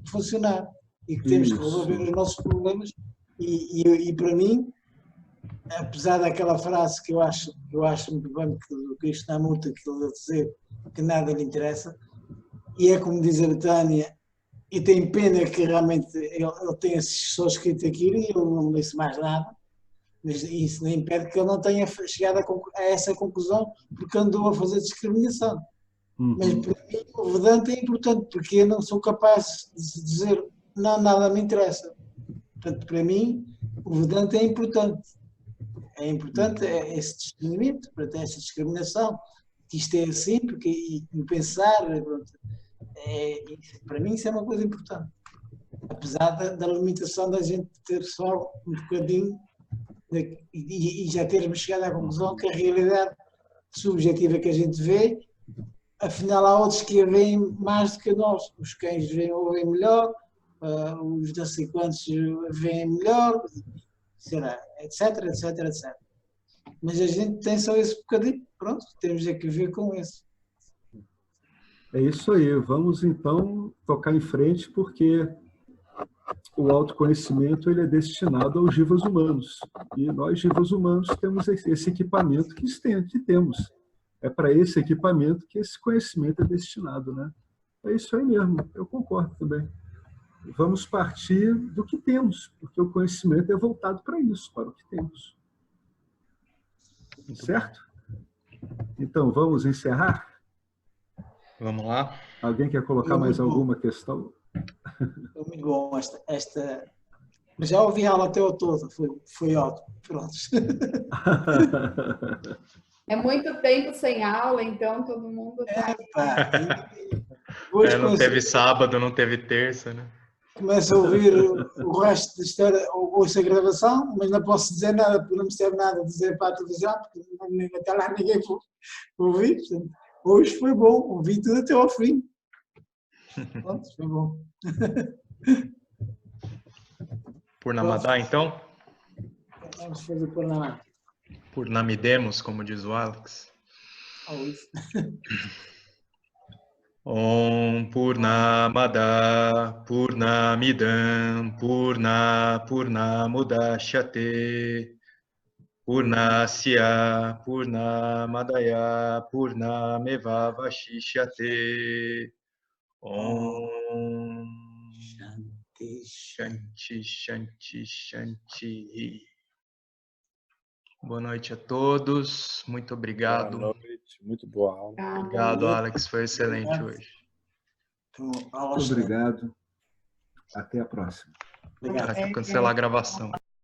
funcionar, e que temos que resolver os nossos problemas, e para mim, apesar daquela frase que eu acho muito bem do Krishnamurti, que ele dizer que nada lhe interessa, e é como diz a Betânia, e tem pena que realmente ele tenha só escrito aquilo e ele não disse mais nada, mas isso não impede que ele não tenha chegado a essa conclusão porque andou a fazer discriminação. Mas para mim o Vedanta é importante porque eu não sou capaz de dizer não, nada me interessa. Portanto, para mim o Vedanta é importante. É importante esse discernimento, essa discriminação, que isto é assim, porque e pensar, pronto, para mim isso é uma coisa importante. Apesar da limitação da gente ter só um bocadinho e já termos chegado à conclusão que a realidade subjetiva que a gente vê, afinal há outros que a veem mais do que nós. Os cães ouvem melhor, os não sei quantos veem melhor, será, etc. Mas a gente tem só esse bocadinho, pronto, temos que ver com isso. É isso aí, vamos então tocar em frente, porque o autoconhecimento ele é destinado aos jivas humanos, e nós, jivas humanos, temos esse equipamento que temos. É para esse equipamento que esse conhecimento é destinado, né? É isso aí mesmo, eu concordo também. vamos partir do que temos, porque o conhecimento é voltado para isso, para o que temos. Certo? Então, vamos encerrar? Vamos lá. Alguém quer colocar mais alguma questão? Foi muito bom mas já ouvi a aula até o todo, foi ótimo. Pronto. É muito tempo sem aula, então todo mundo tá... Não teve sábado, não teve terça, né? Começo a ouvir o resto da história, ouço a gravação, mas não posso dizer nada, porque não me serve nada a dizer para a televisão, porque até lá ninguém ouviu. Hoje foi bom, ouvi tudo até ao fim. Pronto, foi bom. Purnamadá, então? Vamos fazer Purnamadá. Purnamidemos, como diz o Alex. Isso. Om Purnamada Purnamidam Purnamudachyate Purnasya Purnamadaya Purnamevavashishyate. Om Shanti Shanti Shanti. Boa noite a todos. Muito obrigado. Boa noite. Muito boa aula. Obrigado, Alex. Foi excelente hoje. Muito obrigado. Até a próxima. Obrigado. Cancelar a gravação.